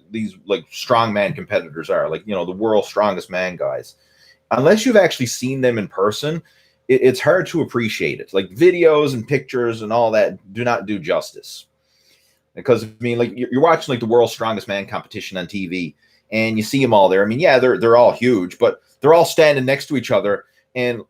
these like strongman competitors are. Like, you know, the world's strongest man guys. Unless you've actually seen them in person, it's hard to appreciate it. Like videos and pictures and all that do not do justice. Because I mean, like you're watching like the world's strongest man competition on TV, and you see them all there. I mean, yeah, they're all huge, but they're all standing next to each other, and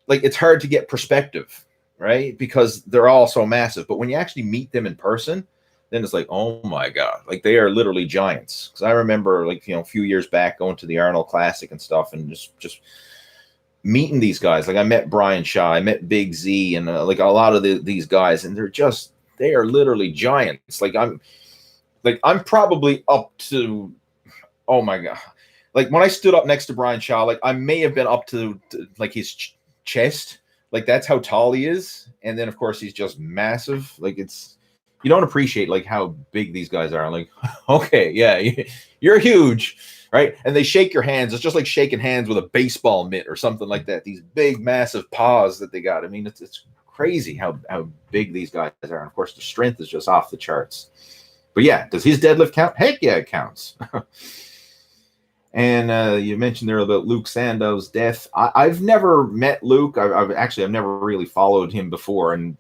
like it's hard to get perspective, right? Because they're all so massive. But when you actually meet them in person, then it's like, oh my God, like they are literally giants. Because I remember, like, you know, a few years back going to the Arnold Classic and stuff, and just meeting these guys. Like I met Brian Shaw, I met Big Z, and like a lot of these guys, and they are literally giants. Like I'm probably up to, oh my God, like when I stood up next to Brian Shaw, like I may have been up to like his chest. Like that's how tall he is. And then of course he's just massive. Like you don't appreciate like how big these guys are. Like, okay, yeah, you're huge. Right? And they shake your hands. It's just like shaking hands with a baseball mitt or something like that. These big, massive paws that they got. I mean, it's crazy how big these guys are. And of course, the strength is just off the charts. But yeah, does his deadlift count? Heck yeah, it counts. And you mentioned there about Luke Sandoe's death. I've never met Luke. I've never really followed him before. And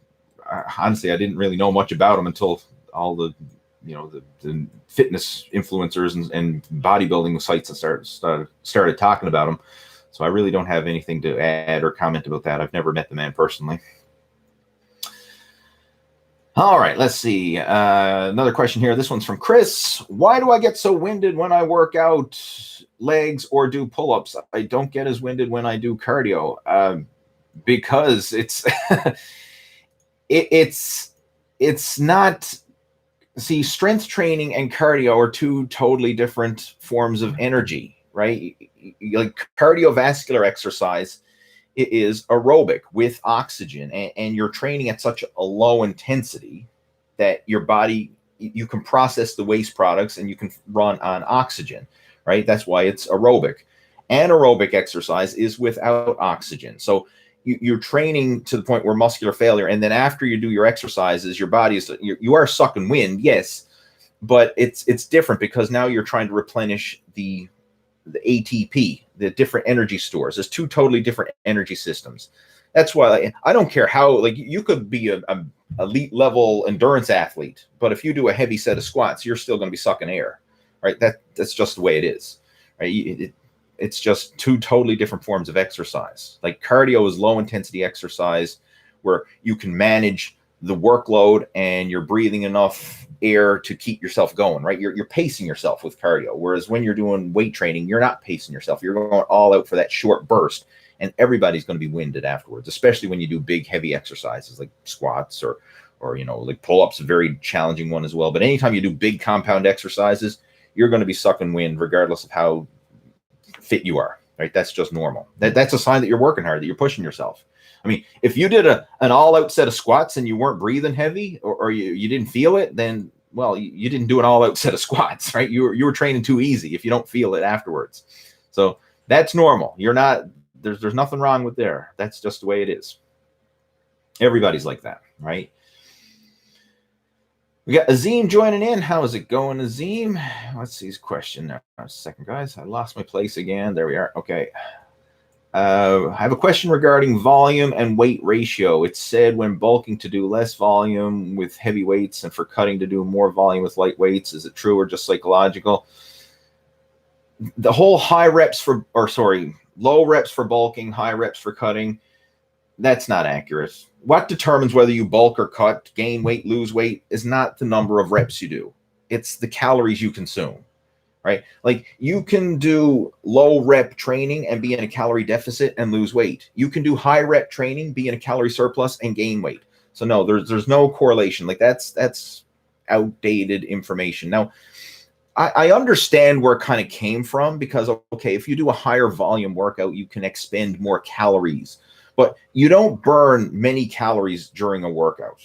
honestly, I didn't really know much about him until all the, you know, the fitness influencers and bodybuilding sites and started talking about him. So I really don't have anything to add or comment about that. I've never met the man personally. All right, let's see. Another question here. This one's from Chris. Why do I get so winded when I work out legs or do pull-ups? I don't get as winded when I do cardio. Because it's it's not. See, strength training and cardio are two totally different forms of energy, right? Like cardiovascular exercise, it is aerobic with oxygen, and you're training at such a low intensity that your body, you can process the waste products and you can run on oxygen, right? That's why it's aerobic. Anaerobic exercise is without oxygen. So you're training to the point where muscular failure, and then after you do your exercises, your body is, you are sucking wind, yes, but it's different because now you're trying to replenish the ATP, the different energy stores. There's two totally different energy systems. That's why I don't care how, like, you could be a elite level endurance athlete, but if you do a heavy set of squats, you're still going to be sucking air, right? That's just the way it is, right? It's just two totally different forms of exercise. Like cardio is low intensity exercise where you can manage the workload and you're breathing enough air to keep yourself going, right? You're pacing yourself with cardio. Whereas when you're doing weight training, you're not pacing yourself. You're going all out for that short burst, and everybody's going to be winded afterwards, especially when you do big, heavy exercises like squats or or, like pull-ups, a very challenging one as well. But anytime you do big compound exercises, you're going to be sucking wind regardless of how fit you are, right? That's just normal. That's a sign that you're working hard, that you're pushing yourself. I mean, if you did an all-out set of squats and you weren't breathing heavy, or you didn't feel it, then, well, you didn't do an all-out set of squats, right? You were training too easy if you don't feel it afterwards. So that's normal. You're not, there's nothing wrong with there. That's just the way it is. Everybody's like that, right? We got Azim joining in. How is it going, Azim? Let's see his question now. A second, guys. I lost my place again. There we are. Okay. I have a question regarding volume and weight ratio. It said when bulking to do less volume with heavy weights and for cutting to do more volume with light weights. Is it true or just psychological? The whole low reps for bulking, high reps for cutting, that's not accurate. What determines whether you bulk or cut, gain weight, lose weight, is not the number of reps you do. It's the calories you consume, right? Like, you can do low rep training and be in a calorie deficit and lose weight. You can do high rep training, be in a calorie surplus and gain weight. So no, there's no correlation. Like, that's outdated information. Now, I understand where it kind of came from, because, okay, if you do a higher volume workout, you can expend more calories, but you don't burn many calories during a workout.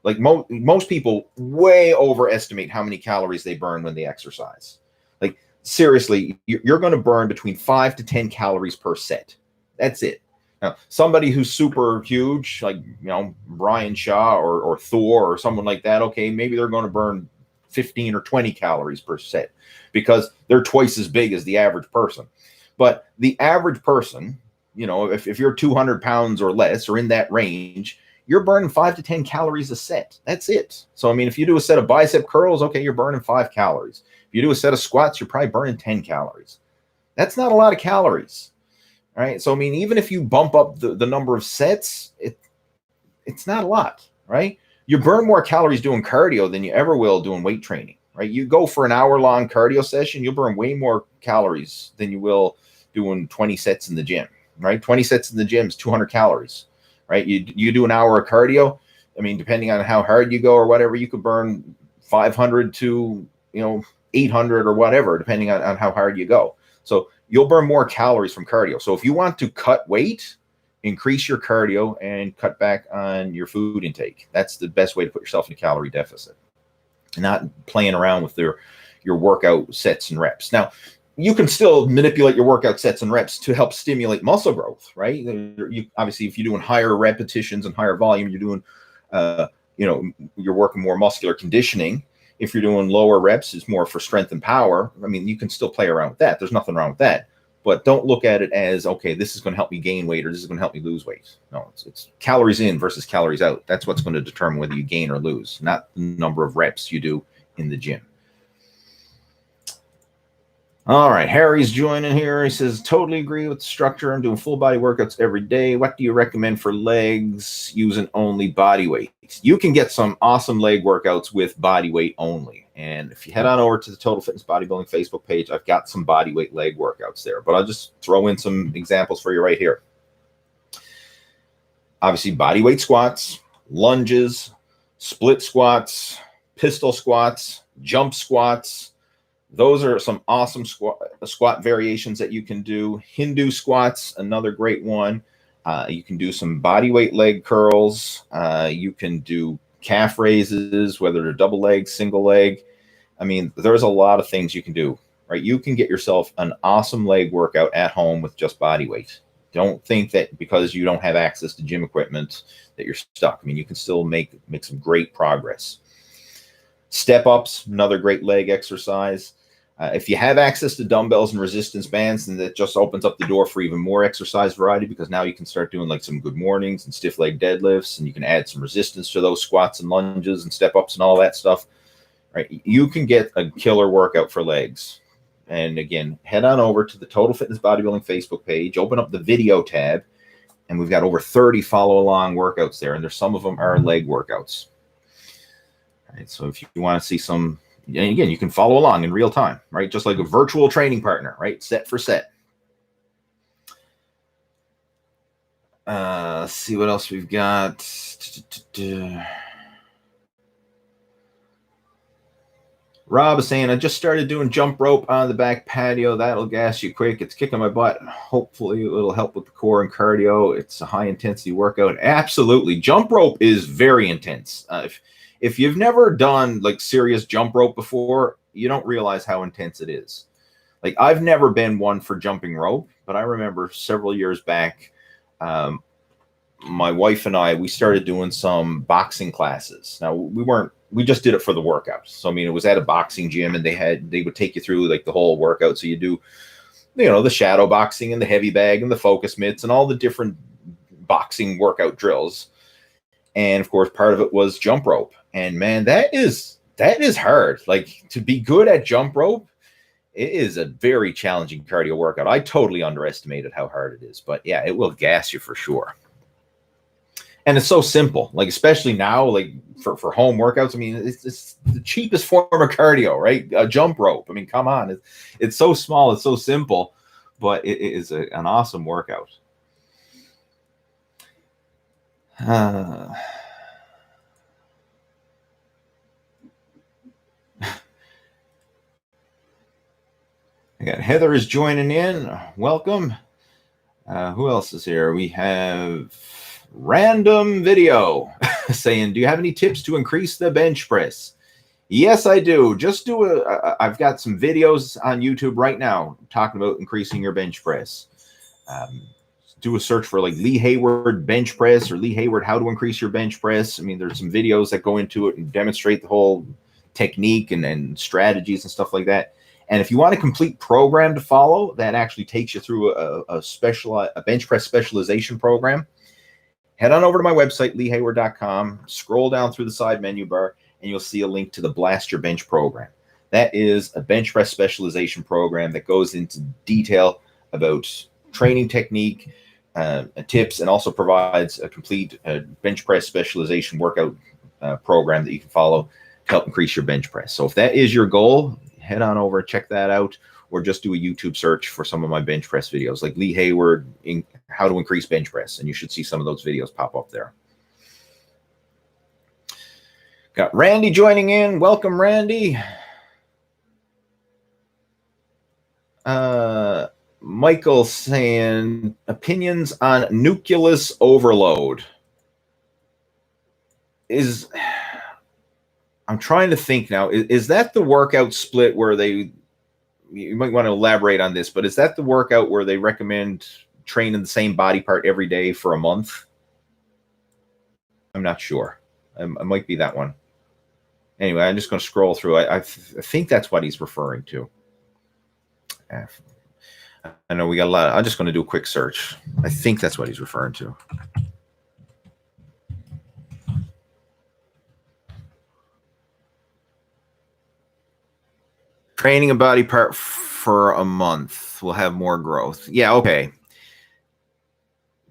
Like, most people way overestimate how many calories they burn when they exercise. Like, seriously, you're going to burn between 5 to 10 calories per set. That's it. Now, somebody who's super huge, like, Brian Shaw or Thor or someone like that, okay, maybe they're going to burn 15 or 20 calories per set because they're twice as big as the average person. But the average person, if you're 200 pounds or less or in that range, you're burning 5 to 10 calories a set. That's it. So, I mean, if you do a set of bicep curls, okay, you're burning 5 calories. If you do a set of squats, you're probably burning 10 calories. That's not a lot of calories. All right. So, I mean, even if you bump up the number of sets, it's not a lot, right? You burn more calories doing cardio than you ever will doing weight training, right? You go for an hour-long cardio session, you'll burn way more calories than you will doing 20 sets in the gym, right? 20 sets in the gym is 200 calories, right? You do an hour of cardio, I mean, depending on how hard you go or whatever, you could burn 500 to, 800 or whatever, depending on how hard you go. So you'll burn more calories from cardio. So if you want to cut weight, increase your cardio and cut back on your food intake. That's the best way to put yourself in a calorie deficit, not playing around with your workout sets and reps. Now, you can still manipulate your workout sets and reps to help stimulate muscle growth, right? Obviously, if you're doing higher repetitions and higher volume, you're doing, you're working more muscular conditioning. If you're doing lower reps, it's more for strength and power. I mean, you can still play around with that. There's nothing wrong with that. But don't look at it as, okay, this is going to help me gain weight or this is going to help me lose weight. No, it's calories in versus calories out. That's what's going to determine whether you gain or lose, not the number of reps you do in the gym. All right, Harry's joining here. He says, totally agree with the structure. I'm doing full body workouts every day. What do you recommend for legs using only body weight? You can get some awesome leg workouts with body weight only. And if you head on over to the Total Fitness Bodybuilding Facebook page, I've got some body weight leg workouts there. But I'll just throw in some examples for you right here. Obviously, body weight squats, lunges, split squats, pistol squats, jump squats. Those are some awesome squat variations that you can do. Hindu squats, another great one. You can do some body weight leg curls. You can do calf raises, whether they're double leg, single leg. I mean, there's a lot of things you can do, right? You can get yourself an awesome leg workout at home with just body weight. Don't think that because you don't have access to gym equipment that you're stuck. I mean, you can still make some great progress. Step ups, another great leg exercise. If you have access to dumbbells and resistance bands, then that just opens up the door for even more exercise variety, because now you can start doing like some good mornings and stiff leg deadlifts, and you can add some resistance to those squats and lunges and step ups and all that stuff. Right? You can get a killer workout for legs. And again, head on over to the Total Fitness Bodybuilding Facebook page, open up the video tab, and we've got over 30 follow along workouts there. And there's some of them are leg workouts. All right, so if you want to see some, and again, you can follow along in real time, right? Just like a virtual training partner, right? Set for set. Let's see what else we've got. Rob is saying, I just started doing jump rope on the back patio. That'll gas you quick. It's kicking my butt. Hopefully it'll help with the core and cardio. It's a high intensity workout. Absolutely. Jump rope is very intense. If you've never done like serious jump rope before, you don't realize how intense it is. Like, I've never been one for jumping rope, but I remember several years back, my wife and I, we started doing some boxing classes. Now, we just did it for the workout. So, I mean, it was at a boxing gym, and they would take you through like the whole workout. So you do, the shadow boxing and the heavy bag and the focus mitts and all the different boxing workout drills. And of course, part of it was jump rope. And man, that is hard. Like, to be good at jump rope, it is a very challenging cardio workout. I totally underestimated how hard it is, but yeah, it will gas you for sure. And it's so simple, like, especially now, like for home workouts. I mean, it's the cheapest form of cardio, right? A jump rope. I mean, come on. It's so small. It's so simple, but it is an awesome workout. I got Heather is joining in. Welcome. Who else is here? We have Random Video saying, do you have any tips to increase the bench press? Yes, I do. Just I've got some videos on YouTube right now talking about increasing your bench press. Do a search for like Lee Hayward bench press or Lee Hayward how to increase your bench press. I mean, there's some videos that go into it and demonstrate the whole technique and strategies and stuff like that. And if you want a complete program to follow, that actually takes you through a bench press specialization program. Head on over to my website, leehayward.com, scroll down through the side menu bar, and you'll see a link to the Blast Your Bench program. That is a bench press specialization program that goes into detail about training technique, tips, and also provides a complete bench press specialization workout program that you can follow to help increase your bench press. So if that is your goal, head on over, check that out, or just do a YouTube search for some of my bench press videos, like Lee Hayward, how to increase bench press, and you should see some of those videos pop up there. Got Randy joining in. Welcome, Randy. Michael saying, opinions on nucleus overload. I'm trying to think now. Is that the workout split where you might want to elaborate on this, but is that the workout where they recommend training the same body part every day for a month? I'm not sure. It might be that one. Anyway, I'm just going to scroll through. I think that's what he's referring to. I know we got a lot. I'm just going to do a quick search. I think that's what he's referring to. Training a body part for a month will have more growth. Yeah, okay.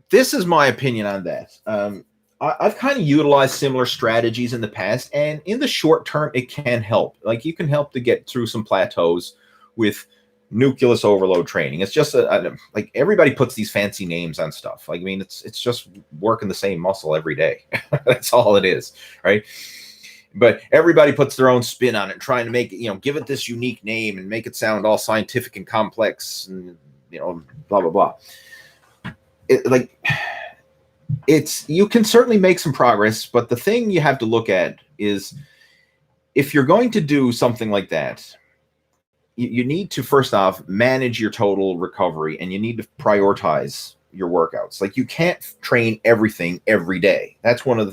This is my opinion on that. I've kind of utilized similar strategies in the past, and in the short term, it can help. Like, you can help to get through some plateaus with nucleus overload training. It's just like, everybody puts these fancy names on stuff. Like, I mean, it's just working the same muscle every day. That's all it is, right? But everybody puts their own spin on it, trying to make it, give it this unique name and make it sound all scientific and complex and, blah, blah, blah. You can certainly make some progress, but the thing you have to look at is, if you're going to do something like that, you need to, first off, manage your total recovery, and you need to prioritize your workouts. Like, you can't train everything every day. That's one of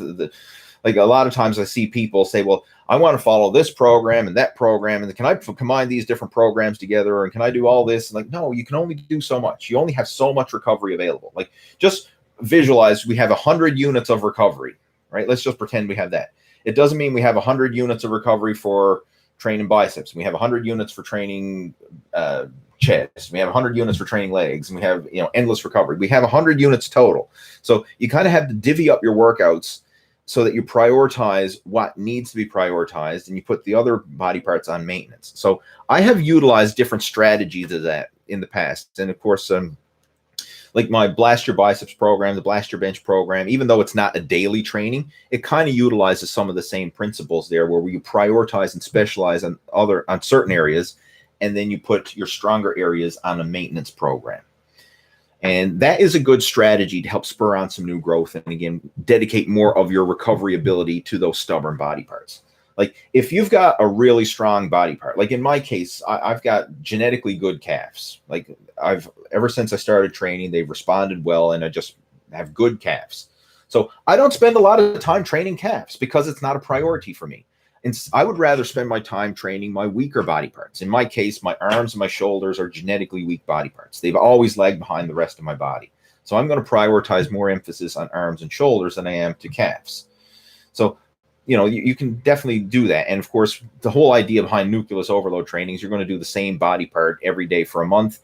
like, a lot of times I see people say, well, I want to follow this program and that program, and can I combine these different programs together, and can I do all this? And like, no, you can only do so much. You only have so much recovery available. Like, just visualize we have 100 units of recovery, right? Let's just pretend we have that. It doesn't mean we have 100 units of recovery for training biceps. We have 100 units for training chest. We have 100 units for training legs, and we have endless recovery. We have 100 units total. So you kind of have to divvy up your workouts so that you prioritize what needs to be prioritized, and you put the other body parts on maintenance. So I have utilized different strategies of that in the past. And of course, like my blast your biceps program, the blast your bench program, even though it's not a daily training, it kind of utilizes some of the same principles there, where you prioritize and specialize on certain areas, and then you put your stronger areas on a maintenance program. And that is a good strategy to help spur on some new growth, and again, dedicate more of your recovery ability to those stubborn body parts. Like if you've got a really strong body part, like in my case, I've got genetically good calves. Like ever since I started training, they've responded well, and I just have good calves. So I don't spend a lot of time training calves because it's not a priority for me. And I would rather spend my time training my weaker body parts. In my case, my arms and my shoulders are genetically weak body parts. They've always lagged behind the rest of my body. So I'm going to prioritize more emphasis on arms and shoulders than I am to calves. So, you can definitely do that. And of course, the whole idea behind nucleus overload training is you're going to do the same body part every day for a month.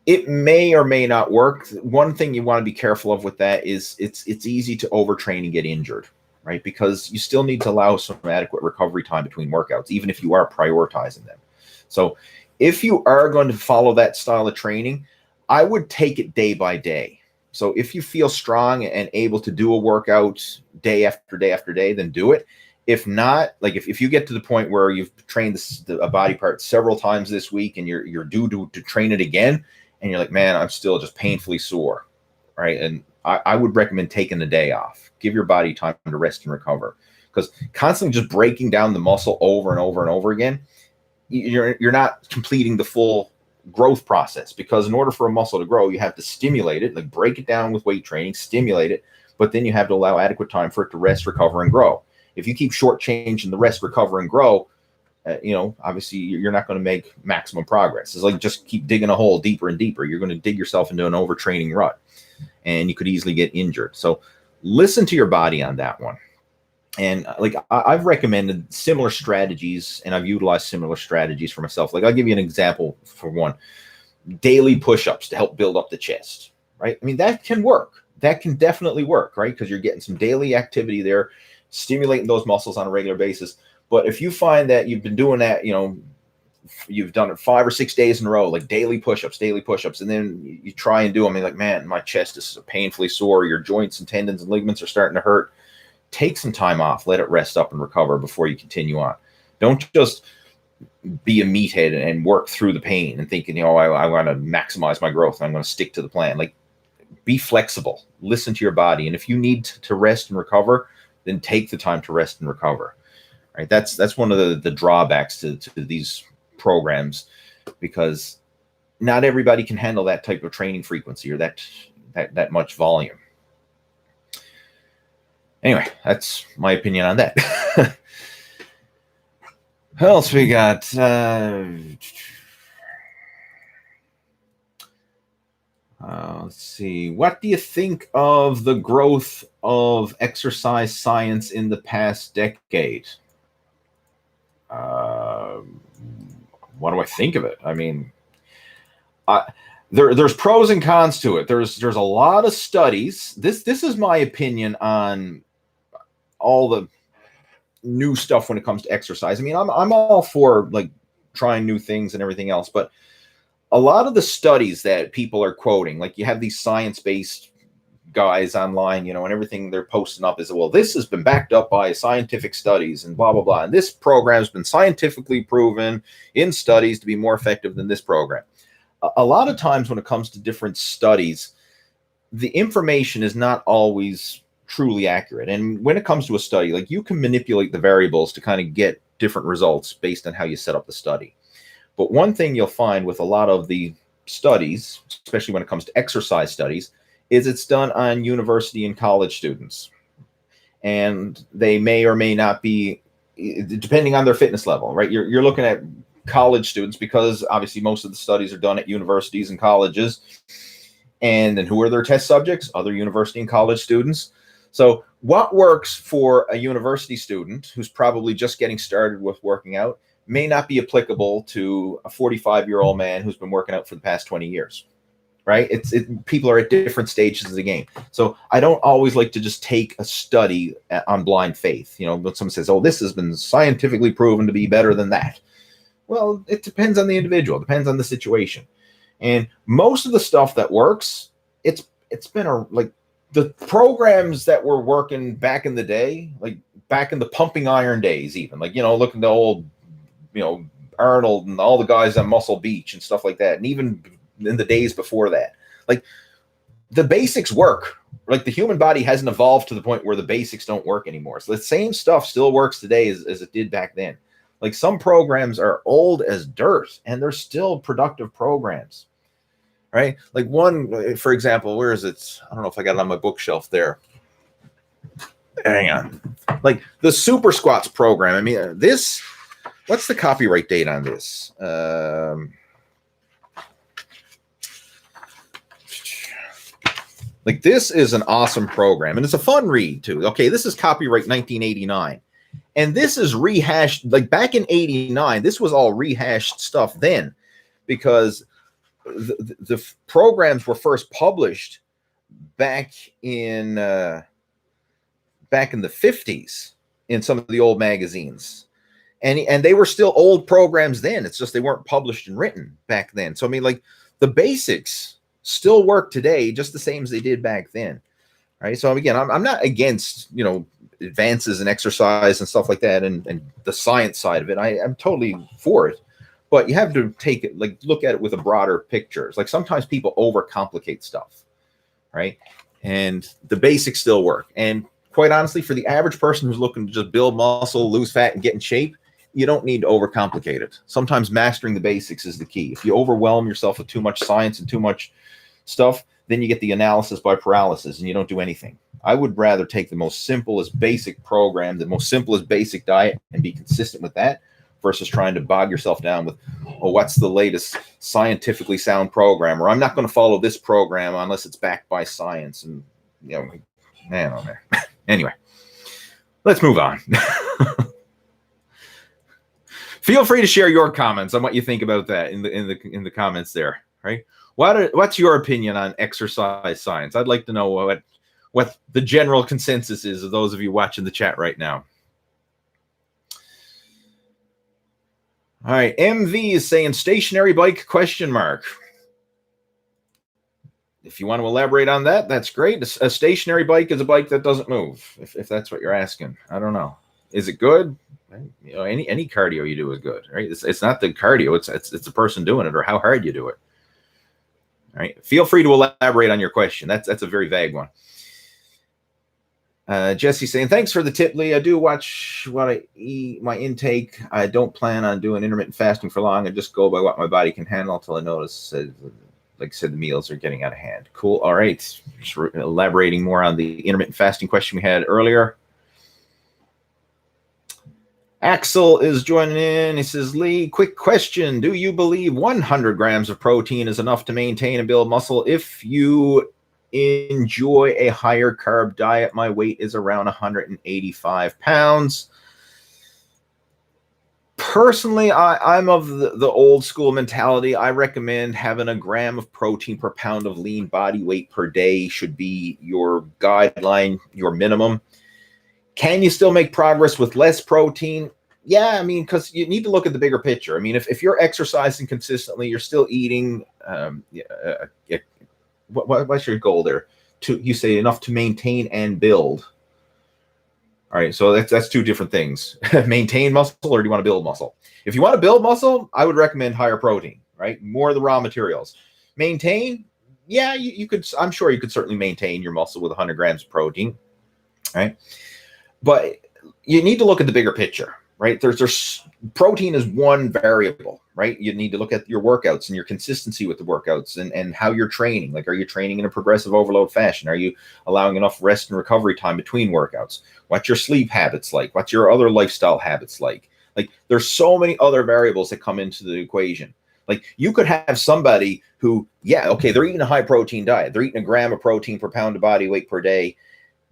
It may or may not work. One thing you want to be careful of with that is it's easy to overtrain and get injured, right? Because you still need to allow some adequate recovery time between workouts, even if you are prioritizing them. So if you are going to follow that style of training, I would take it day by day. So if you feel strong and able to do a workout day after day after day, then do it. If not, like if you get to the point where you've trained a body part several times this week and you're due to train it again, and you're like, man, I'm still just painfully sore, right? And I would recommend taking the day off. Give your body time to rest and recover, because constantly just breaking down the muscle over and over and over again, you're not completing the full growth process. Because in order for a muscle to grow, you have to stimulate it, like break it down with weight training, stimulate it, but then you have to allow adequate time for it to rest, recover, and grow. If you keep shortchanging the rest, recover, and grow, obviously you're not going to make maximum progress. It's like just keep digging a hole deeper and deeper. You're going to dig yourself into an overtraining rut, and you could easily get injured. So listen to your body on that one. And like I've recommended similar strategies, and I've utilized similar strategies for myself. Like I'll give you an example for one: daily push-ups to help build up the chest, right? I mean, that can work. That can definitely work, right? Because you're getting some daily activity there, stimulating those muscles on a regular basis. But if you find that you've been doing that, you've done it 5 or 6 days in a row, like daily push-ups, and then you try and do them, and like, man, my chest is painfully sore. Your joints and tendons and ligaments are starting to hurt. Take some time off, let it rest up and recover before you continue on. Don't just be a meathead and work through the pain and thinking, I want to maximize my growth and I'm going to stick to the plan. Like, be flexible, listen to your body. And if you need to rest and recover, then take the time to rest and recover. Right? That's one of the drawbacks to these programs, because not everybody can handle that type of training frequency or that much volume. Anyway, that's my opinion on that. What else we got? Let's see. What do you think of the growth of exercise science in the past decade? What do I think of it? I mean, there's pros and cons to it. There's a lot of studies. This is my opinion on all the new stuff when it comes to exercise. I mean, I'm all for like trying new things and everything else, but a lot of the studies that people are quoting, like you have these science-based guys online, and everything they're posting up is, well, this has been backed up by scientific studies and blah, blah, blah. And this program has been scientifically proven in studies to be more effective than this program. A lot of times when it comes to different studies, the information is not always truly accurate. And when it comes to a study, like you can manipulate the variables to kind of get different results based on how you set up the study. But one thing you'll find with a lot of the studies, especially when it comes to exercise studies, is it's done on university and college students. And they may or may not be, depending on their fitness level, right? You're looking at college students because obviously most of the studies are done at universities and colleges. And then who are their test subjects? Other university and college students. So what works for a university student who's probably just getting started with working out may not be applicable to a 45-year-old man who's been working out for the past 20 years, right? People are at different stages of the game. So I don't always like to just take a study on blind faith. When someone says, oh, this has been scientifically proven to be better than that. Well, it depends on the individual, depends on the situation. And most of the stuff that works, it's been like the programs that were working back in the day, like back in the pumping iron days, even like, look at the old, Arnold and all the guys on Muscle Beach and stuff like that. And even in the days before that, like the basics work. Like the human body hasn't evolved to the point where the basics don't work anymore. So the same stuff still works today as it did back then. Like some programs are old as dirt and they're still productive programs, right? Like one, for example, where is it? I don't know if I got it on my bookshelf there. Hang on. Like the super squats program. I mean, this, what's the copyright date on this? Like this is an awesome program and it's a fun read too. Okay, this is copyright 1989. And this is rehashed, like back in 89, this was all rehashed stuff then because the programs were first published back in the 50s in some of the old magazines. And they were still old programs then. It's just they weren't published and written back then. So, I mean, like the basics still work today just the same as they did back then, right? So, again, I'm not against, advances in exercise and stuff like that and the science side of it. I'm totally for it. But you have to take it, like look at it with a broader picture. It's like sometimes people overcomplicate stuff, right? And the basics still work. And quite honestly, for the average person who's looking to just build muscle, lose fat, and get in shape, you don't need to overcomplicate it. Sometimes mastering the basics is the key. If you overwhelm yourself with too much science and too much stuff, then you get the analysis by paralysis and you don't do anything. I would rather take the most simplest basic program, the most simplest basic diet, and be consistent with that versus trying to bog yourself down with, what's the latest scientifically sound program? Or I'm not going to follow this program unless it's backed by science. And, man. Anyway, let's move on. Feel free to share your comments on what you think about that in the comments there, right? What's your opinion on exercise science? I'd like to know what the general consensus is of those of you watching the chat right now. All right, MV is saying stationary bike ? If you want to elaborate on that, that's great. A stationary bike is a bike that doesn't move, if that's what you're asking. I don't know. Is it good? Any cardio you do is good, right? It's not the cardio, it's the person doing it or how hard you do it. All right. Feel free to elaborate on your question. That's a very vague one. Jesse saying, thanks for the tip, Lee. I do watch what I eat, my intake. I don't plan on doing intermittent fasting for long. I just go by what my body can handle until I notice, like I said, the meals are getting out of hand. Cool. All right. Just elaborating more on the intermittent fasting question we had earlier. Axel is joining in. He says, Lee, quick question. Do you believe 100 grams of protein is enough to maintain and build muscle if you enjoy a higher carb diet? My weight is around 185 pounds. Personally, I'm of the old school mentality. I recommend having a gram of protein per pound of lean body weight per day should be your guideline, your minimum. Can you still make progress with less protein? Yeah, I mean, because you need to look at the bigger picture. I mean, if you're exercising consistently, you're still eating. What's your goal there? You say enough to maintain and build. All right, so that's two different things. Maintain muscle, or do you want to build muscle? If you want to build muscle, I would recommend higher protein, right? More of the raw materials. Maintain, yeah, you could. I'm sure you could certainly maintain your muscle with 100 grams of protein, right? But you need to look at the bigger picture, right? There's protein is one variable, right? You need to look at your workouts and your consistency with the workouts and how you're training. Like, are you training in a progressive overload fashion? Are you allowing enough rest and recovery time between workouts? What's your sleep habits like? What's your other lifestyle habits like? Like, there's so many other variables that come into the equation. Like, you could have somebody who, yeah, okay, they're eating a high protein diet. They're eating a gram of protein per pound of body weight per day.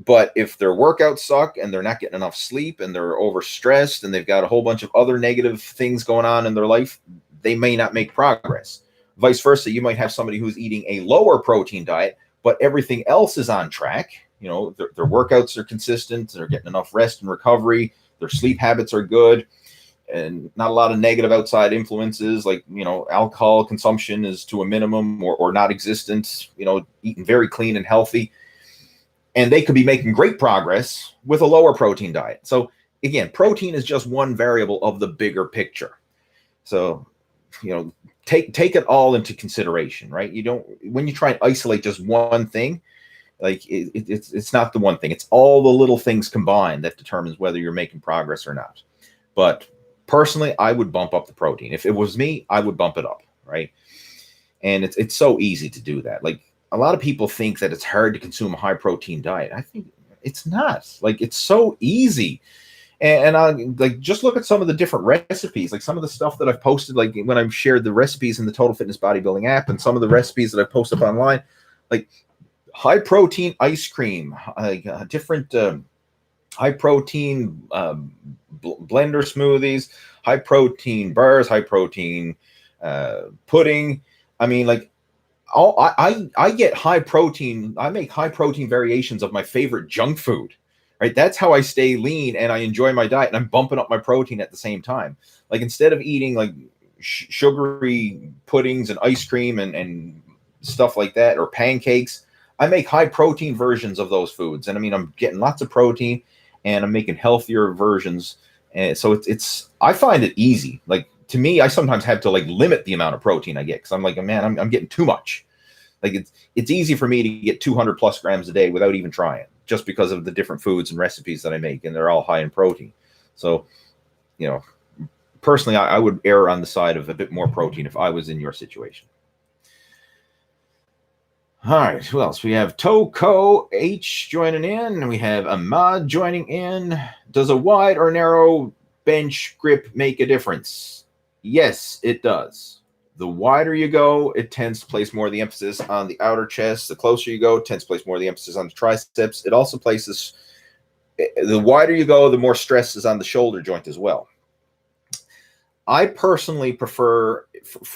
But if their workouts suck and they're not getting enough sleep and they're overstressed and they've got a whole bunch of other negative things going on in their life, they may not make progress. Vice versa, you might have somebody who's eating a lower protein diet, but everything else is on track. You know, their workouts are consistent, they're getting enough rest and recovery, their sleep habits are good. and not a lot of negative outside influences, like, alcohol consumption is to a minimum or non-existent, eating very clean and healthy. And they could be making great progress with a lower protein diet. So again, protein is just one variable of the bigger picture. So, take it all into consideration, right? When you try and isolate just one thing, like it's not the one thing. It's all the little things combined that determines whether you're making progress or not. But personally, I would bump up the protein. If it was me, I would bump it up, right? And it's so easy to do that. Like, a lot of people think that it's hard to consume a high protein diet. I think it's not. Like, it's so easy. And I like, just look at some of the different recipes, like some of the stuff that I've posted, like when I've shared the recipes in the Total Fitness Bodybuilding app, and some of the recipes that I've posted up online, like high protein ice cream, like different high protein blender smoothies, high protein bars, high protein pudding. I mean, like, I get high protein. I make high protein variations of my favorite junk food. Right, that's how I stay lean and I enjoy my diet, and I'm bumping up my protein at the same time. Like, instead of eating like sugary puddings and ice cream and stuff like that, or pancakes, I make high protein versions of those foods. And I mean, I'm getting lots of protein and I'm making healthier versions. And so I find it easy. Like, to me, I sometimes have to like limit the amount of protein I get, because I'm like, man, I'm getting too much. Like, it's easy for me to get 200 plus grams a day without even trying, just because of the different foods and recipes that I make, and they're all high in protein. So, personally, I would err on the side of a bit more protein if I was in your situation. All right, who else? We have Toko H joining in. We have Ahmad joining in. Does a wide or narrow bench grip make a difference? Yes, it does. The wider you go, it tends to place more of the emphasis on the outer chest. The closer you go, it tends to place more of the emphasis on the triceps. It also places, the wider you go, the more stress is on the shoulder joint as well. I personally prefer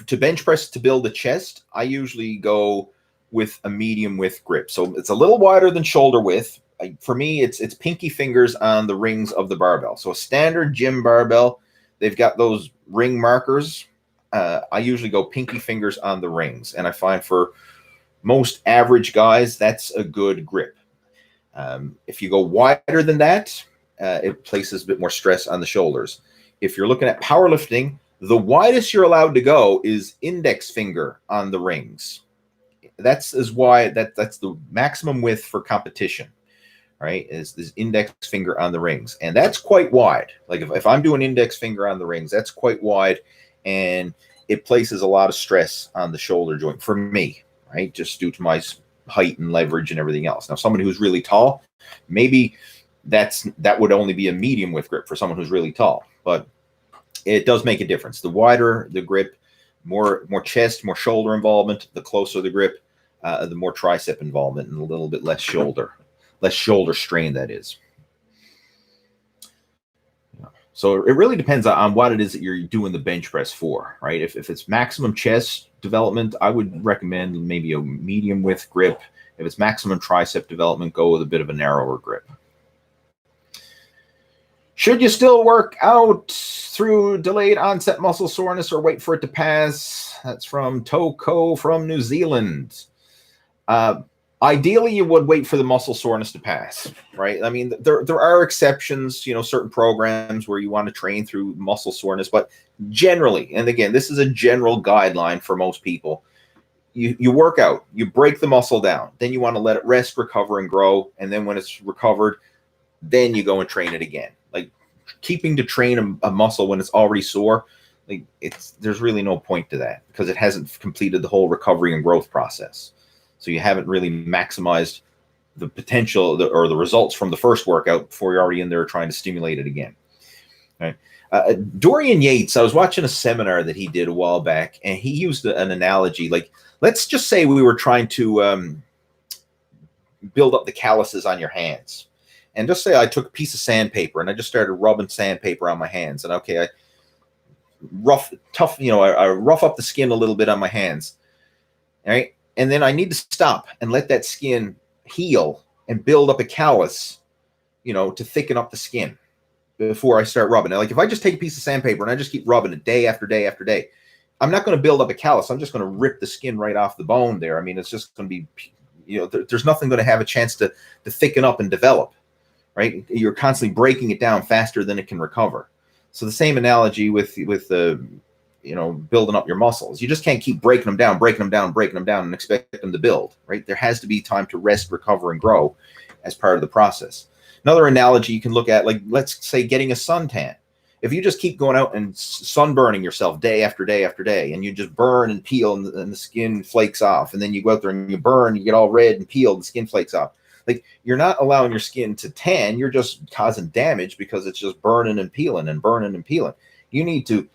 to bench press to build the chest. I usually go with a medium width grip. So it's a little wider than shoulder width. For me, it's pinky fingers on the rings of the barbell. So a standard gym barbell, they've got those ring markers. I usually go pinky fingers on the rings, and I find for most average guys, that's a good grip. If you go wider than that, it places a bit more stress on the shoulders. If you're looking at powerlifting, the widest you're allowed to go is index finger on the rings. That's the maximum width for competition, right? Is this index finger on the rings, and that's quite wide. Like, if I'm doing index finger on the rings, that's quite wide. And it places a lot of stress on the shoulder joint for me, right? Just due to my height and leverage and everything else. Now, someone who's really tall, maybe that would only be a medium width grip for someone who's really tall, but it does make a difference. The wider the grip, more chest, more shoulder involvement. The closer the grip, the more tricep involvement, and a little bit less shoulder strain, that is. So it really depends on what it is that you're doing the bench press for, right? If it's maximum chest development, I would recommend maybe a medium width grip. If it's maximum tricep development, go with a bit of a narrower grip. Should you still work out through delayed onset muscle soreness or wait for it to pass? That's from Toko from New Zealand. Ideally, you would wait for the muscle soreness to pass, right? I mean, there are exceptions, certain programs where you want to train through muscle soreness, but generally, and again, this is a general guideline for most people, you work out, you break the muscle down, then you want to let it rest, recover, and grow, and then when it's recovered, then you go and train it again. Like, keeping to train a muscle when it's already sore, like, there's really no point to that, because it hasn't completed the whole recovery and growth process. So you haven't really maximized the potential or the results from the first workout before you're already in there trying to stimulate it again. Right. Dorian Yates, I was watching a seminar that he did a while back, and he used an analogy. Like, let's just say we were trying to build up the calluses on your hands. And just say I took a piece of sandpaper and I just started rubbing sandpaper on my hands. And okay, I rough up the skin a little bit on my hands. All right. And then I need to stop and let that skin heal and build up a callus, to thicken up the skin. before I start rubbing it. Like if I just take a piece of sandpaper and I just keep rubbing it day after day after day, I'm not going to build up a callus. I'm just going to rip the skin right off the bone there. I mean, it's just going to be, there's nothing going to have a chance to thicken up and develop, right? You're constantly breaking it down faster than it can recover. So the same analogy with the, building up your muscles. You just can't keep breaking them down and expect them to build, right? There has to be time to rest, recover, and grow as part of the process. Another analogy you can look at, like, let's say getting a suntan. If you just keep going out and sunburning yourself day after day after day, and you just burn and peel and the skin flakes off, and then you go out there and you burn, you get all red and peeled, and the skin flakes off. Like, you're not allowing your skin to tan, you're just causing damage because it's just burning and peeling and burning and peeling. You need to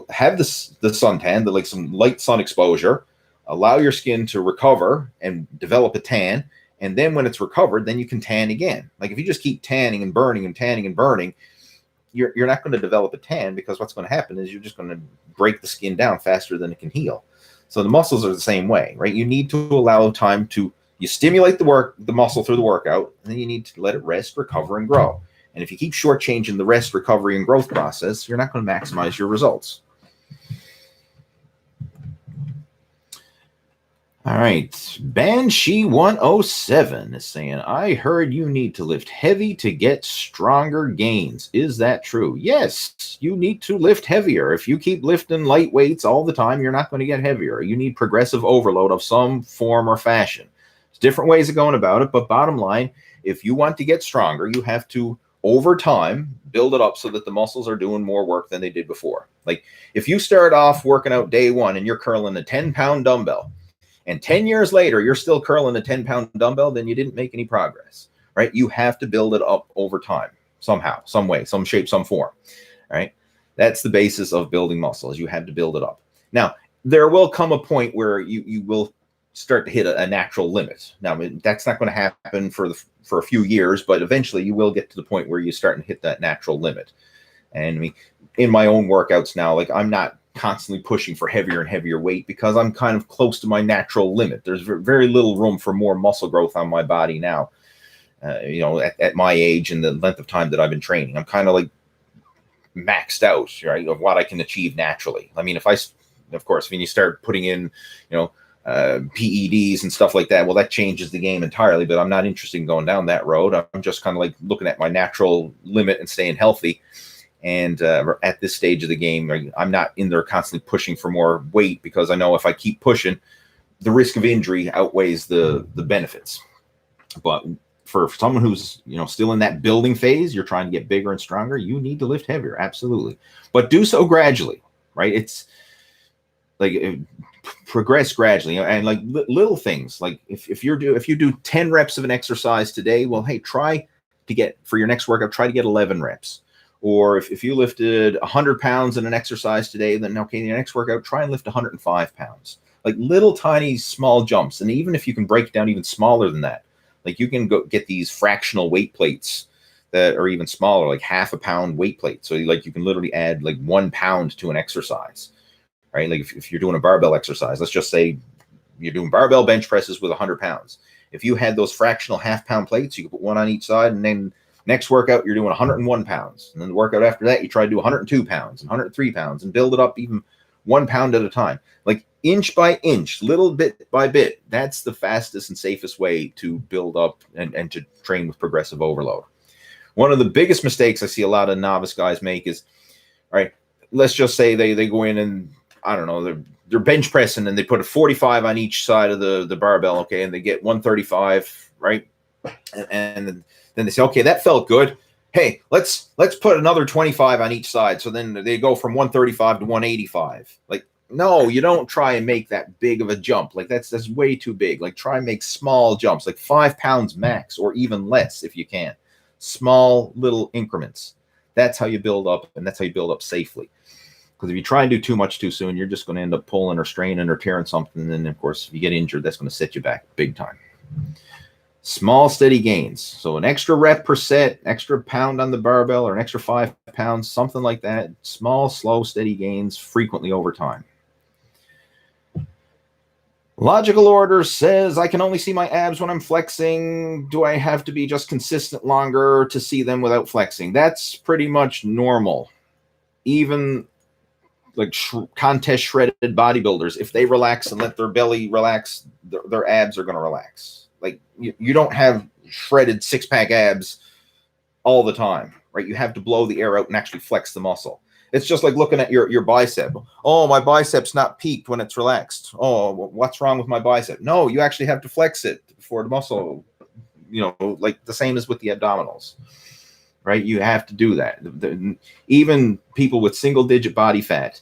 have the suntan, like some light sun exposure, allow your skin to recover and develop a tan, and then when it's recovered, then you can tan again. Like if you just keep tanning and burning and tanning and burning, you're not going to develop a tan, because what's going to happen is you're just going to break the skin down faster than it can heal. So the muscles are the same way, right? You need to allow time to, you stimulate the muscle through the workout, and then you need to let it rest, recover, and grow. And if you keep shortchanging the rest, recovery, and growth process, you're not going to maximize your results. All right, Banshee 107 is saying, I heard you need to lift heavy to get stronger gains. Is that true? Yes, you need to lift heavier. If you keep lifting light weights all the time, you're not going to get heavier. You need progressive overload of some form or fashion. There's different ways of going about it, but bottom line, if you want to get stronger, you have to, over time, build it up so that the muscles are doing more work than they did before. Like if you start off working out day one and you're curling a 10-pound dumbbell, and 10 years later, you're still curling a 10-pound dumbbell, then you didn't make any progress, right? You have to build it up over time, somehow, some way, some shape, some form, right? That's the basis of building muscles. You have to build it up. Now, there will come a point where you will start to hit a natural limit. Now, that's not going to happen for a few years, but eventually you will get to the point where you're starting to hit that natural limit. And I mean, in my own workouts now, like I'm not constantly pushing for heavier and heavier weight because I'm kind of close to my natural limit. There's very little room for more muscle growth on my body now. At my age and the length of time that I've been training, I'm kind of like maxed out, right, of what I can achieve naturally. I mean, of course, when you start putting in, PEDs and stuff like that, well, that changes the game entirely, but I'm not interested in going down that road. I'm just kind of like looking at my natural limit and staying healthy. And at this stage of the game, I'm not in there constantly pushing for more weight, because I know if I keep pushing, the risk of injury outweighs the benefits. But for someone who's still in that building phase, you're trying to get bigger and stronger, you need to lift heavier, absolutely, but do so gradually, right? It's like progress gradually, and like little things. Like if you do 10 reps of an exercise today, well, hey, try to get, for your next workout, try to get 11 reps. Or if you lifted 100 pounds in an exercise today, then okay, in your next workout, try and lift 105 pounds. Like little tiny small jumps. And even if you can break it down even smaller than that, like you can go get these fractional weight plates that are even smaller, like half a pound weight plate. So like you can literally add like 1 pound to an exercise, right? Like if you're doing a barbell exercise, let's just say you're doing barbell bench presses with 100 pounds. If you had those fractional half-pound plates, you could put one on each side, and then next workout, you're doing 101 pounds. And then the workout after that, you try to do 102 pounds and 103 pounds and build it up even 1 pound at a time. Like inch by inch, little bit by bit. That's the fastest and safest way to build up and to train with progressive overload. One of the biggest mistakes I see a lot of novice guys make is, all right, let's just say they go in and, I don't know, they're bench pressing and they put a 45 on each side of the barbell, okay, and they get 135, right? And then they say, okay, that felt good. Hey, let's put another 25 on each side. So then they go from 135 to 185. Like, no, you don't try and make that big of a jump. Like that's way too big. Like try and make small jumps, like 5 pounds max or even less if you can. Small little increments. That's how you build up, and that's how you build up safely. Because if you try and do too much too soon, you're just going to end up pulling or straining or tearing something. And then, of course, if you get injured, that's going to set you back big time. Small, steady gains. So an extra rep per set, extra pound on the barbell, or an extra 5 pounds, something like that. Small, slow, steady gains frequently over time. Logical Order says, I can only see my abs when I'm flexing. Do I have to be just consistent longer to see them without flexing? That's pretty much normal. Even like contest shredded bodybuilders, if they relax and let their belly relax, their abs are going to relax. Like you don't have shredded six-pack abs all the time, right? You have to blow the air out and actually flex the muscle. It's just like looking at your bicep. Oh, my bicep's not peaked when it's relaxed. Oh, what's wrong with my bicep? No, you actually have to flex it for the muscle, like the same as with the abdominals, right? You have to do that. Even people with single-digit body fat,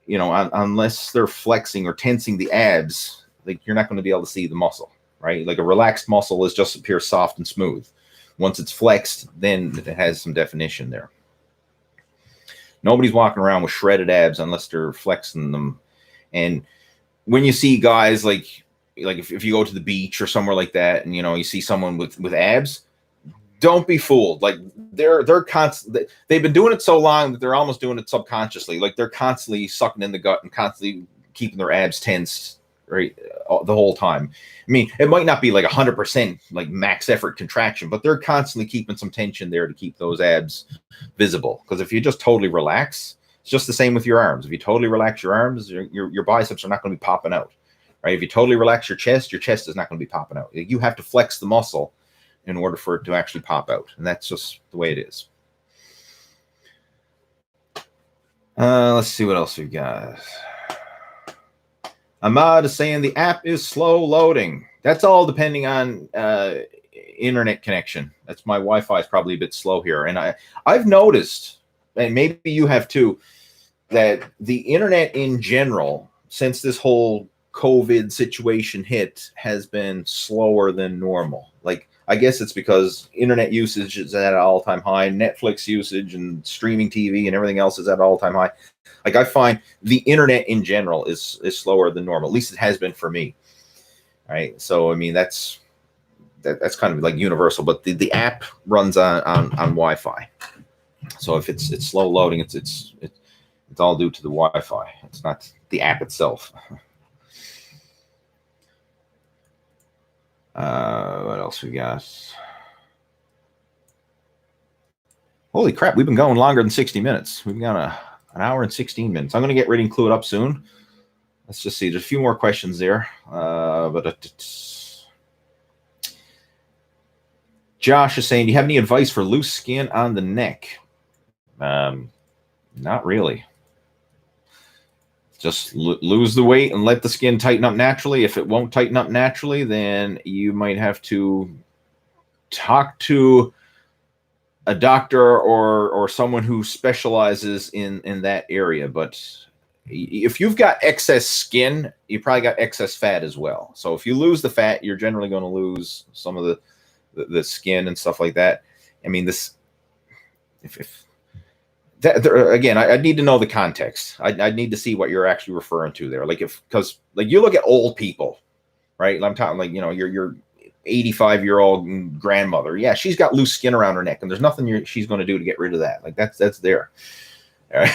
unless they're flexing or tensing the abs, like you're not going to be able to see the muscle, right? Like a relaxed muscle is just appears soft and smooth. Once it's flexed, then it has some definition there. Nobody's walking around with shredded abs unless they're flexing them. And when you see guys like if you go to the beach or somewhere like that, and you see someone with abs, don't be fooled. Like they're constant. They've been doing it so long that they're almost doing it subconsciously. Like they're constantly sucking in the gut and constantly keeping their abs tensed, right, the whole time. I mean, it might not be like 100% like max effort contraction, but they're constantly keeping some tension there to keep those abs visible. Because if you just totally relax, it's just the same with your arms. If you totally relax your arms, your biceps are not going to be popping out, right? If you totally relax your chest is not going to be popping out. You have to flex the muscle in order for it to actually pop out, and that's just the way it is. Let's see what else we got. Ahmad is saying the app is slow loading. That's all depending on internet connection. That's my Wi-Fi is probably a bit slow here. And I've noticed, and maybe you have too, that the internet in general, since this whole COVID situation hit, has been slower than normal. Like, I guess it's because internet usage is at an all-time high. Netflix usage and streaming TV and everything else is at an all-time high. Like, I find the internet in general is slower than normal. At least it has been for me. Right. So, I mean, that's kind of like universal, but the app runs on Wi-Fi. So if it's slow loading, it's all due to the Wi-Fi. It's not the app itself. What else we got? Holy crap, we've been going longer than 60 minutes. We've got an hour and 16 minutes. I'm going to get ready and clue it up soon. Let's just see. There's a few more questions there. Josh is saying, do you have any advice for loose skin on the neck? Not really. Just lose the weight and let the skin tighten up naturally. If it won't tighten up naturally, then you might have to talk to a doctor or someone who specializes in that area. But if you've got excess skin, you probably got excess fat as well. So if you lose the fat, you're generally going to lose some of the skin and stuff like that. I mean, again, I need to know the context. I need to see what you're actually referring to there. Because you look at old people, right? I'm talking like, your 85-year-old grandmother. Yeah, she's got loose skin around her neck, and there's nothing she's going to do to get rid of that. Like that's there. All right?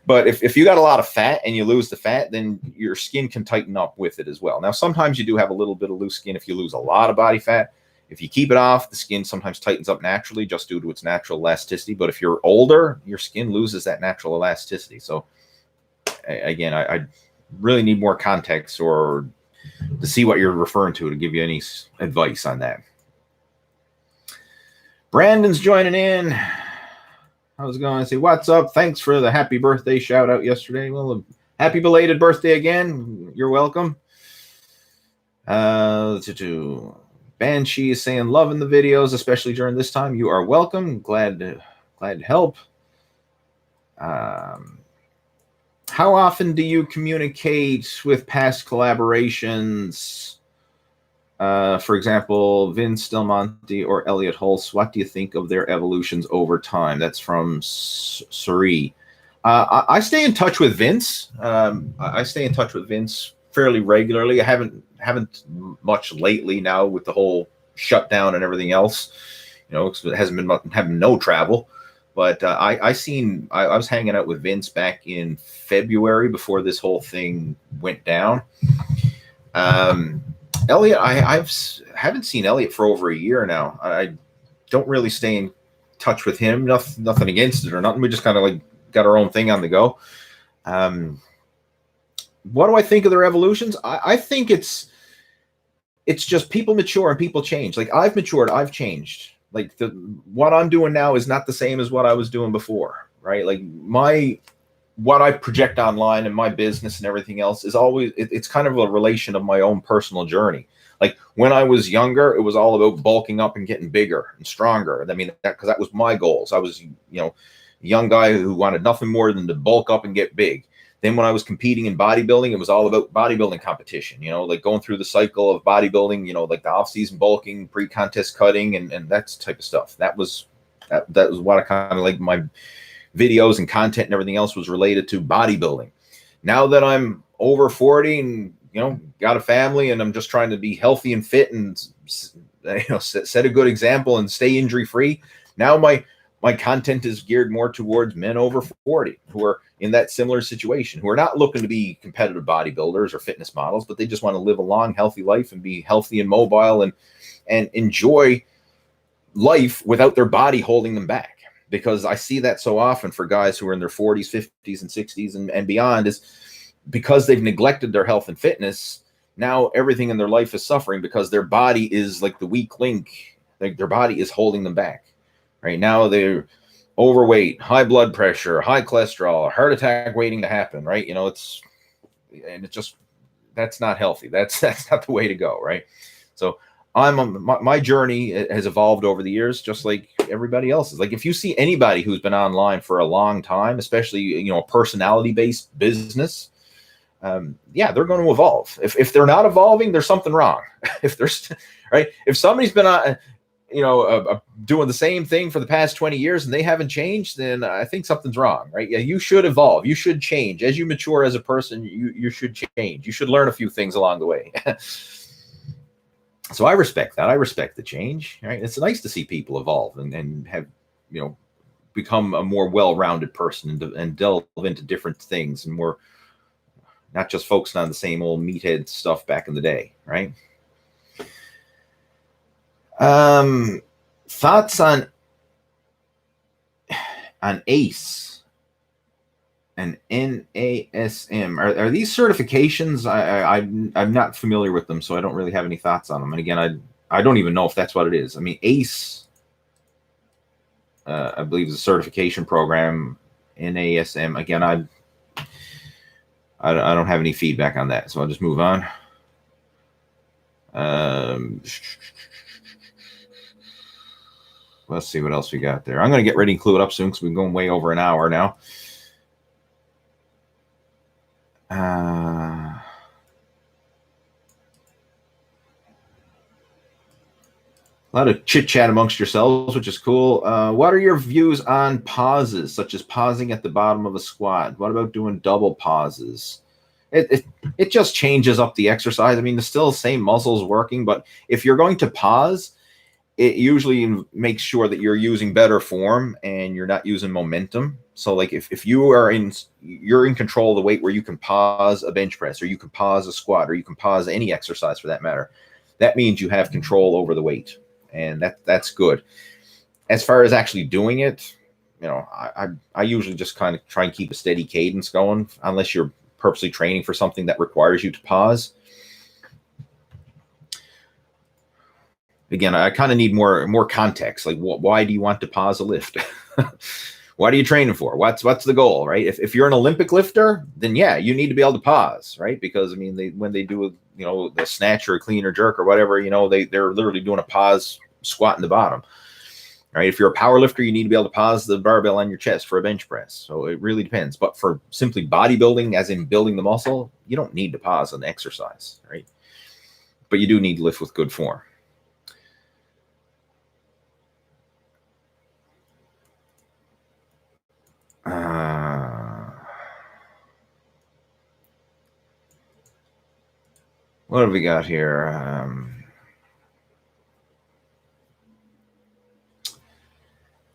But if you got a lot of fat and you lose the fat, then your skin can tighten up with it as well. Now, sometimes you do have a little bit of loose skin if you lose a lot of body fat. If you keep it off, the skin sometimes tightens up naturally just due to its natural elasticity. But if you're older, your skin loses that natural elasticity. So, again, I really need more context or to see what you're referring to give you any advice on that. Brandon's joining in. I was going to say, what's up? Thanks for the happy birthday shout out yesterday. Well, happy belated birthday again. You're welcome. Banshee is saying, loving the videos, especially during this time. You are welcome. Glad to help. How often do you communicate with past collaborations? For example, Vince Del Monte or Elliot Hulse. What do you think of their evolutions over time? That's from Suri. I stay in touch with Vince. I stay in touch with Vince fairly regularly. I haven't much lately now with the whole shutdown and everything else. It hasn't been having no travel. But I was hanging out with Vince back in February before this whole thing went down. Elliot, haven't seen Elliot for over a year now. I don't really stay in touch with him. Nothing against it or nothing. We just kind of like got our own thing on the go. What do I think of their evolutions? I think it's just people mature and people change. Like I've matured, I've changed. Like what I'm doing now is not the same as what I was doing before, right? Like what I project online and my business and everything else is always, it's kind of a relation of my own personal journey. Like when I was younger, it was all about bulking up and getting bigger and stronger. I mean, because that was my goals. I was, a young guy who wanted nothing more than to bulk up and get big. Then when I was competing in bodybuilding, it was all about bodybuilding competition, like going through the cycle of bodybuilding, like the off-season bulking, pre-contest cutting, and that type of stuff. That was what I kind of like. My videos and content and everything else was related to bodybuilding. Now that I'm over 40 and got a family and I'm just trying to be healthy and fit and set a good example and stay injury free, now my content is geared more towards men over 40 who are in that similar situation, who are not looking to be competitive bodybuilders or fitness models, but they just want to live a long, healthy life and be healthy and mobile and enjoy life without their body holding them back. Because I see that so often for guys who are in their 40s, 50s, and 60s and beyond, is because they've neglected their health and fitness. Now everything in their life is suffering because their body is like the weak link. Like their body is holding them back. Right now they're overweight, high blood pressure, high cholesterol, heart attack waiting to happen. Right? That's not healthy. That's not the way to go. Right? So my journey has evolved over the years, just like everybody else's. Like if you see anybody who's been online for a long time, especially, a personality-based business, they're going to evolve. If they're not evolving, there's something wrong. If somebody's been doing the same thing for the past 20 years and they haven't changed, then I think something's wrong, right? Yeah, you should evolve. You should change. As you mature as a person, you should change. You should learn a few things along the way. So I respect that. I respect the change. Right? It's nice to see people evolve and have, become a more well-rounded person and delve into different things and more, not just focusing on the same old meathead stuff back in the day, right? Thoughts on ACE and NASM. Are these certifications? I'm not familiar with them, so I don't really have any thoughts on them. And again, I don't even know if that's what it is. I mean, ACE, I believe, is a certification program. NASM, again, I don't have any feedback on that, so I'll just move on. Let's see what else we got there. I'm going to get ready and clue it up soon because we're going way over an hour now. A lot of chit chat amongst yourselves, which is cool. What are your views on pauses, such as pausing at the bottom of a squat? What about doing double pauses? It just changes up the exercise. I mean, there's still the same muscles working, but if you're going to pause, it usually makes sure that you're using better form and you're not using momentum. So like if you're in control of the weight where you can pause a bench press or you can pause a squat or you can pause any exercise for that matter, that means you have control over the weight, and that's good. As far as actually doing it, I usually just kind of try and keep a steady cadence going, unless you're purposely training for something that requires you to pause. Again, I kind of need more context. Like, why do you want to pause a lift? What are you training for? What's the goal, right? If you're an Olympic lifter, then yeah, you need to be able to pause, right? Because I mean, when they do the snatch or clean or jerk or whatever, they're literally doing a pause squat in the bottom, right? If you're a power lifter, you need to be able to pause the barbell on your chest for a bench press. So it really depends. But for simply bodybuilding, as in building the muscle, you don't need to pause an exercise, right? But you do need to lift with good form. What have we got here?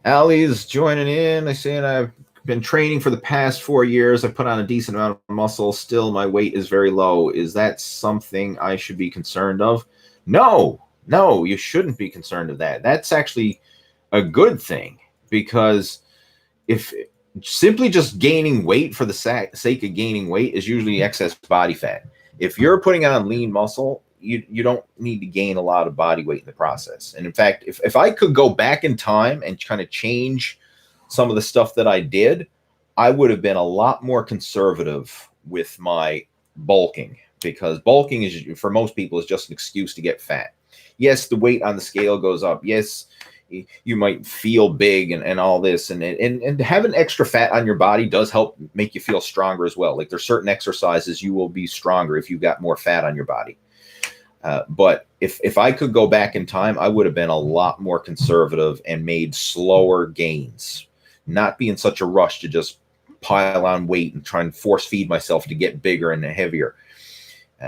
Allie's joining in. I saying I have been training for the past 4 years. I put on a decent amount of muscle. Still, my weight is very low. Is that something I should be concerned of? No, you shouldn't be concerned of that. That's actually a good thing, because if simply just gaining weight for the sake of gaining weight is usually excess body fat. If you're putting on lean muscle, you don't need to gain a lot of body weight in the process. And in fact, if I could go back in time and kind of change some of the stuff that I did, I would have been a lot more conservative with my bulking, because bulking is, for most people, is just an excuse to get fat. Yes, the weight on the scale goes up. Yes, you might feel big and all this, and having extra fat on your body does help make you feel stronger as well. Like, there's certain exercises you will be stronger if you've got more fat on your body. But if I could go back in time, I would have been a lot more conservative and made slower gains, not be in such a rush to just pile on weight and try and force feed myself to get bigger and heavier.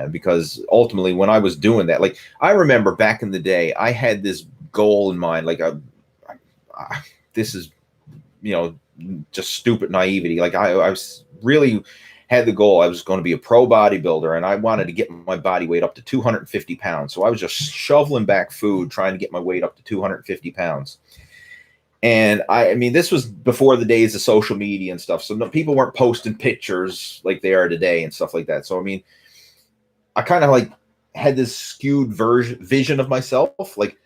Because ultimately, when I was doing that, like, I remember back in the day, I had this goal in mind. Like, this is, just stupid naivety. Like, I was really had the goal. I was going to be a pro bodybuilder, and I wanted to get my body weight up to 250 pounds. So I was just shoveling back food, trying to get my weight up to 250 pounds. And I mean, this was before the days of social media and stuff. So people weren't posting pictures like they are today and stuff like that. So, I mean, I kind of like had this skewed vision of myself. Like,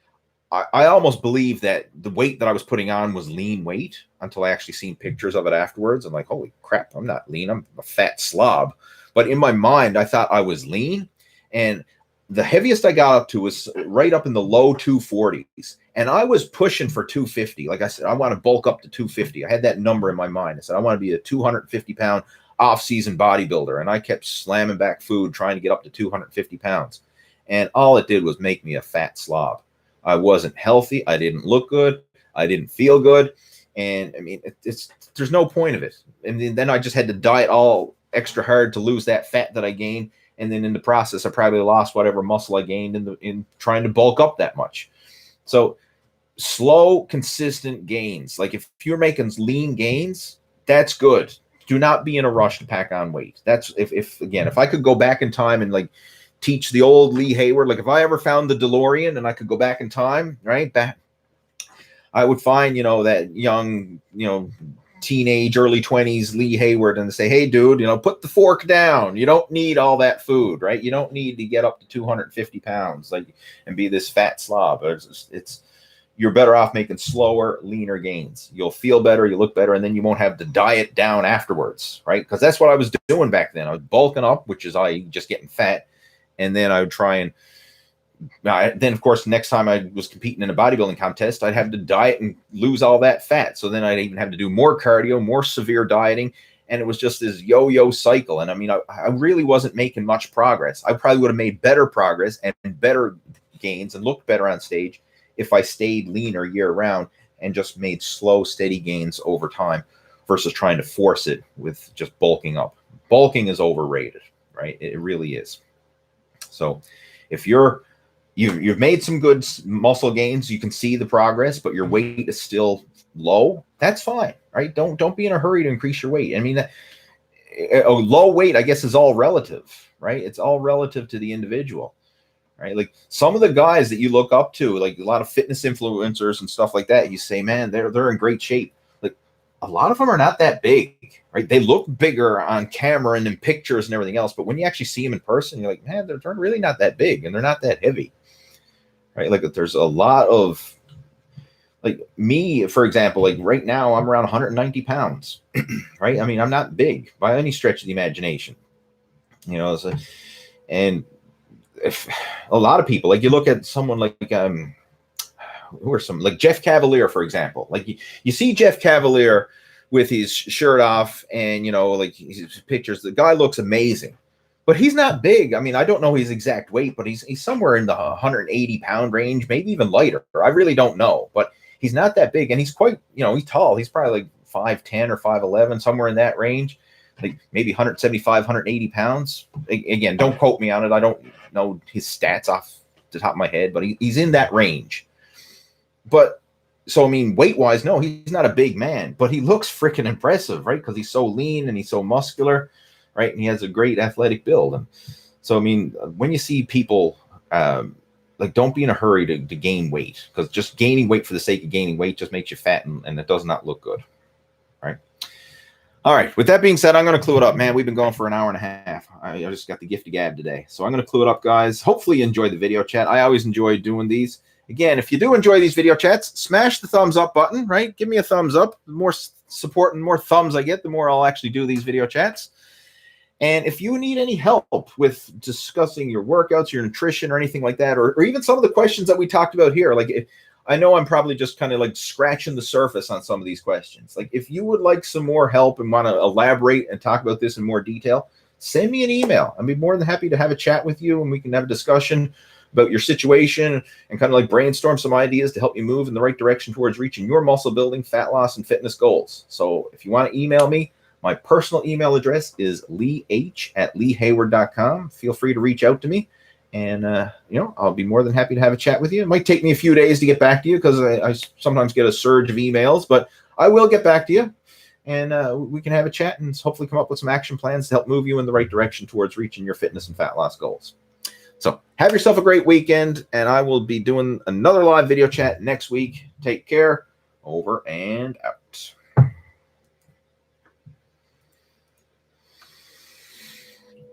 I almost believed that the weight that I was putting on was lean weight until I actually seen pictures of it afterwards. I'm like, holy crap, I'm not lean. I'm a fat slob. But in my mind, I thought I was lean. And the heaviest I got up to was right up in the low 240s. And I was pushing for 250. Like I said, I want to bulk up to 250. I had that number in my mind. I said, I want to be a 250 pound off-season bodybuilder. And I kept slamming back food, trying to get up to 250 pounds. And all it did was make me a fat slob. I wasn't healthy. I didn't look good. I didn't feel good. And I mean, there's no point of it. And then I just had to diet all extra hard to lose that fat that I gained. And then in the process, I probably lost whatever muscle I gained in trying to bulk up that much. So slow, consistent gains. Like, if you're making lean gains, that's good. Do not be in a rush to pack on weight. That's if I could go back in time and like teach the old Lee Hayward, like if I ever found the DeLorean and I could go back in time, right, back, I would find, that young, teenage, early 20s Lee Hayward and say, hey, dude, put the fork down. You don't need all that food, right? You don't need to get up to 250 pounds and be this fat slob. You're better off making slower, leaner gains. You'll feel better, you look better, and then you won't have to diet down afterwards, right? Because that's what I was doing back then. I was bulking up, which is just getting fat. And then I would try and then, of course, next time I was competing in a bodybuilding contest, I'd have to diet and lose all that fat. So then I'd even have to do more cardio, more severe dieting. And it was just this yo-yo cycle. And I mean, I really wasn't making much progress. I probably would have made better progress and better gains and looked better on stage if I stayed leaner year round and just made slow, steady gains over time versus trying to force it with just bulking up. Bulking is overrated, right? It really is. So if you've made some good muscle gains, you can see the progress, but your weight is still low, that's fine, right? Don't be in a hurry to increase your weight. I mean, a low weight, I guess, is all relative, right? It's all relative to the individual, right? Like, some of the guys that you look up to, like a lot of fitness influencers and stuff like that, you say, man, they're in great shape. Like, a lot of them are not that big, right? They look bigger on camera and in pictures and everything else, but when you actually see them in person, you're like, man, they're really not that big and they're not that heavy, right? Like, there's a lot of, like, me, for example, like right now I'm around 190 pounds, right? I mean, I'm not big by any stretch of the imagination, and if a lot of people, like, you look at someone like, who are some, like Jeff Cavalier, for example, like you see Jeff Cavalier with his shirt off and, like his pictures, the guy looks amazing, but he's not big. I mean, I don't know his exact weight, but he's somewhere in the 180 pound range, maybe even lighter. I really don't know, but he's not that big. And he's quite, he's tall. He's probably like 5'10" or 5'11", somewhere in that range, like maybe 175, 180 pounds. Again, don't quote me on it. I don't know his stats off the top of my head, but he's in that range. But So, I mean, weight-wise, no, he's not a big man, but he looks freaking impressive, right? Because he's so lean and he's so muscular, right? And he has a great athletic build. And so, I mean, when you see people, like, don't be in a hurry to gain weight, because just gaining weight for the sake of gaining weight just makes you fat, and it does not look good, right? All right. With that being said, I'm going to clue it up, man. We've been going for an hour and a half. I just got the gift of gab today. So I'm going to clue it up, guys. Hopefully you enjoy the video chat. I always enjoy doing these. Again, if you do enjoy these video chats, smash the thumbs up button, right? Give me a thumbs up. The more support and more thumbs I get, the more I'll actually do these video chats. And if you need any help with discussing your workouts, your nutrition, or anything like that, or even some of the questions that we talked about here, like I know I'm probably just kind of like scratching the surface on some of these questions. Like if you would like some more help and want to elaborate and talk about this in more detail, send me an email. I'd be more than happy to have a chat with you, and we can have a discussion about your situation and kind of like brainstorm some ideas to help you move in the right direction towards reaching your muscle building, fat loss, and fitness goals. So if you want to email me, my personal email address is leeh@leehayward.com. Feel free to reach out to me, and I'll be more than happy to have a chat with you. It might take me a few days to get back to you because I sometimes get a surge of emails, but I will get back to you, and we can have a chat and hopefully come up with some action plans to help move you in the right direction towards reaching your fitness and fat loss goals. So have yourself a great weekend, and I will be doing another live video chat next week. Take care. Over and out.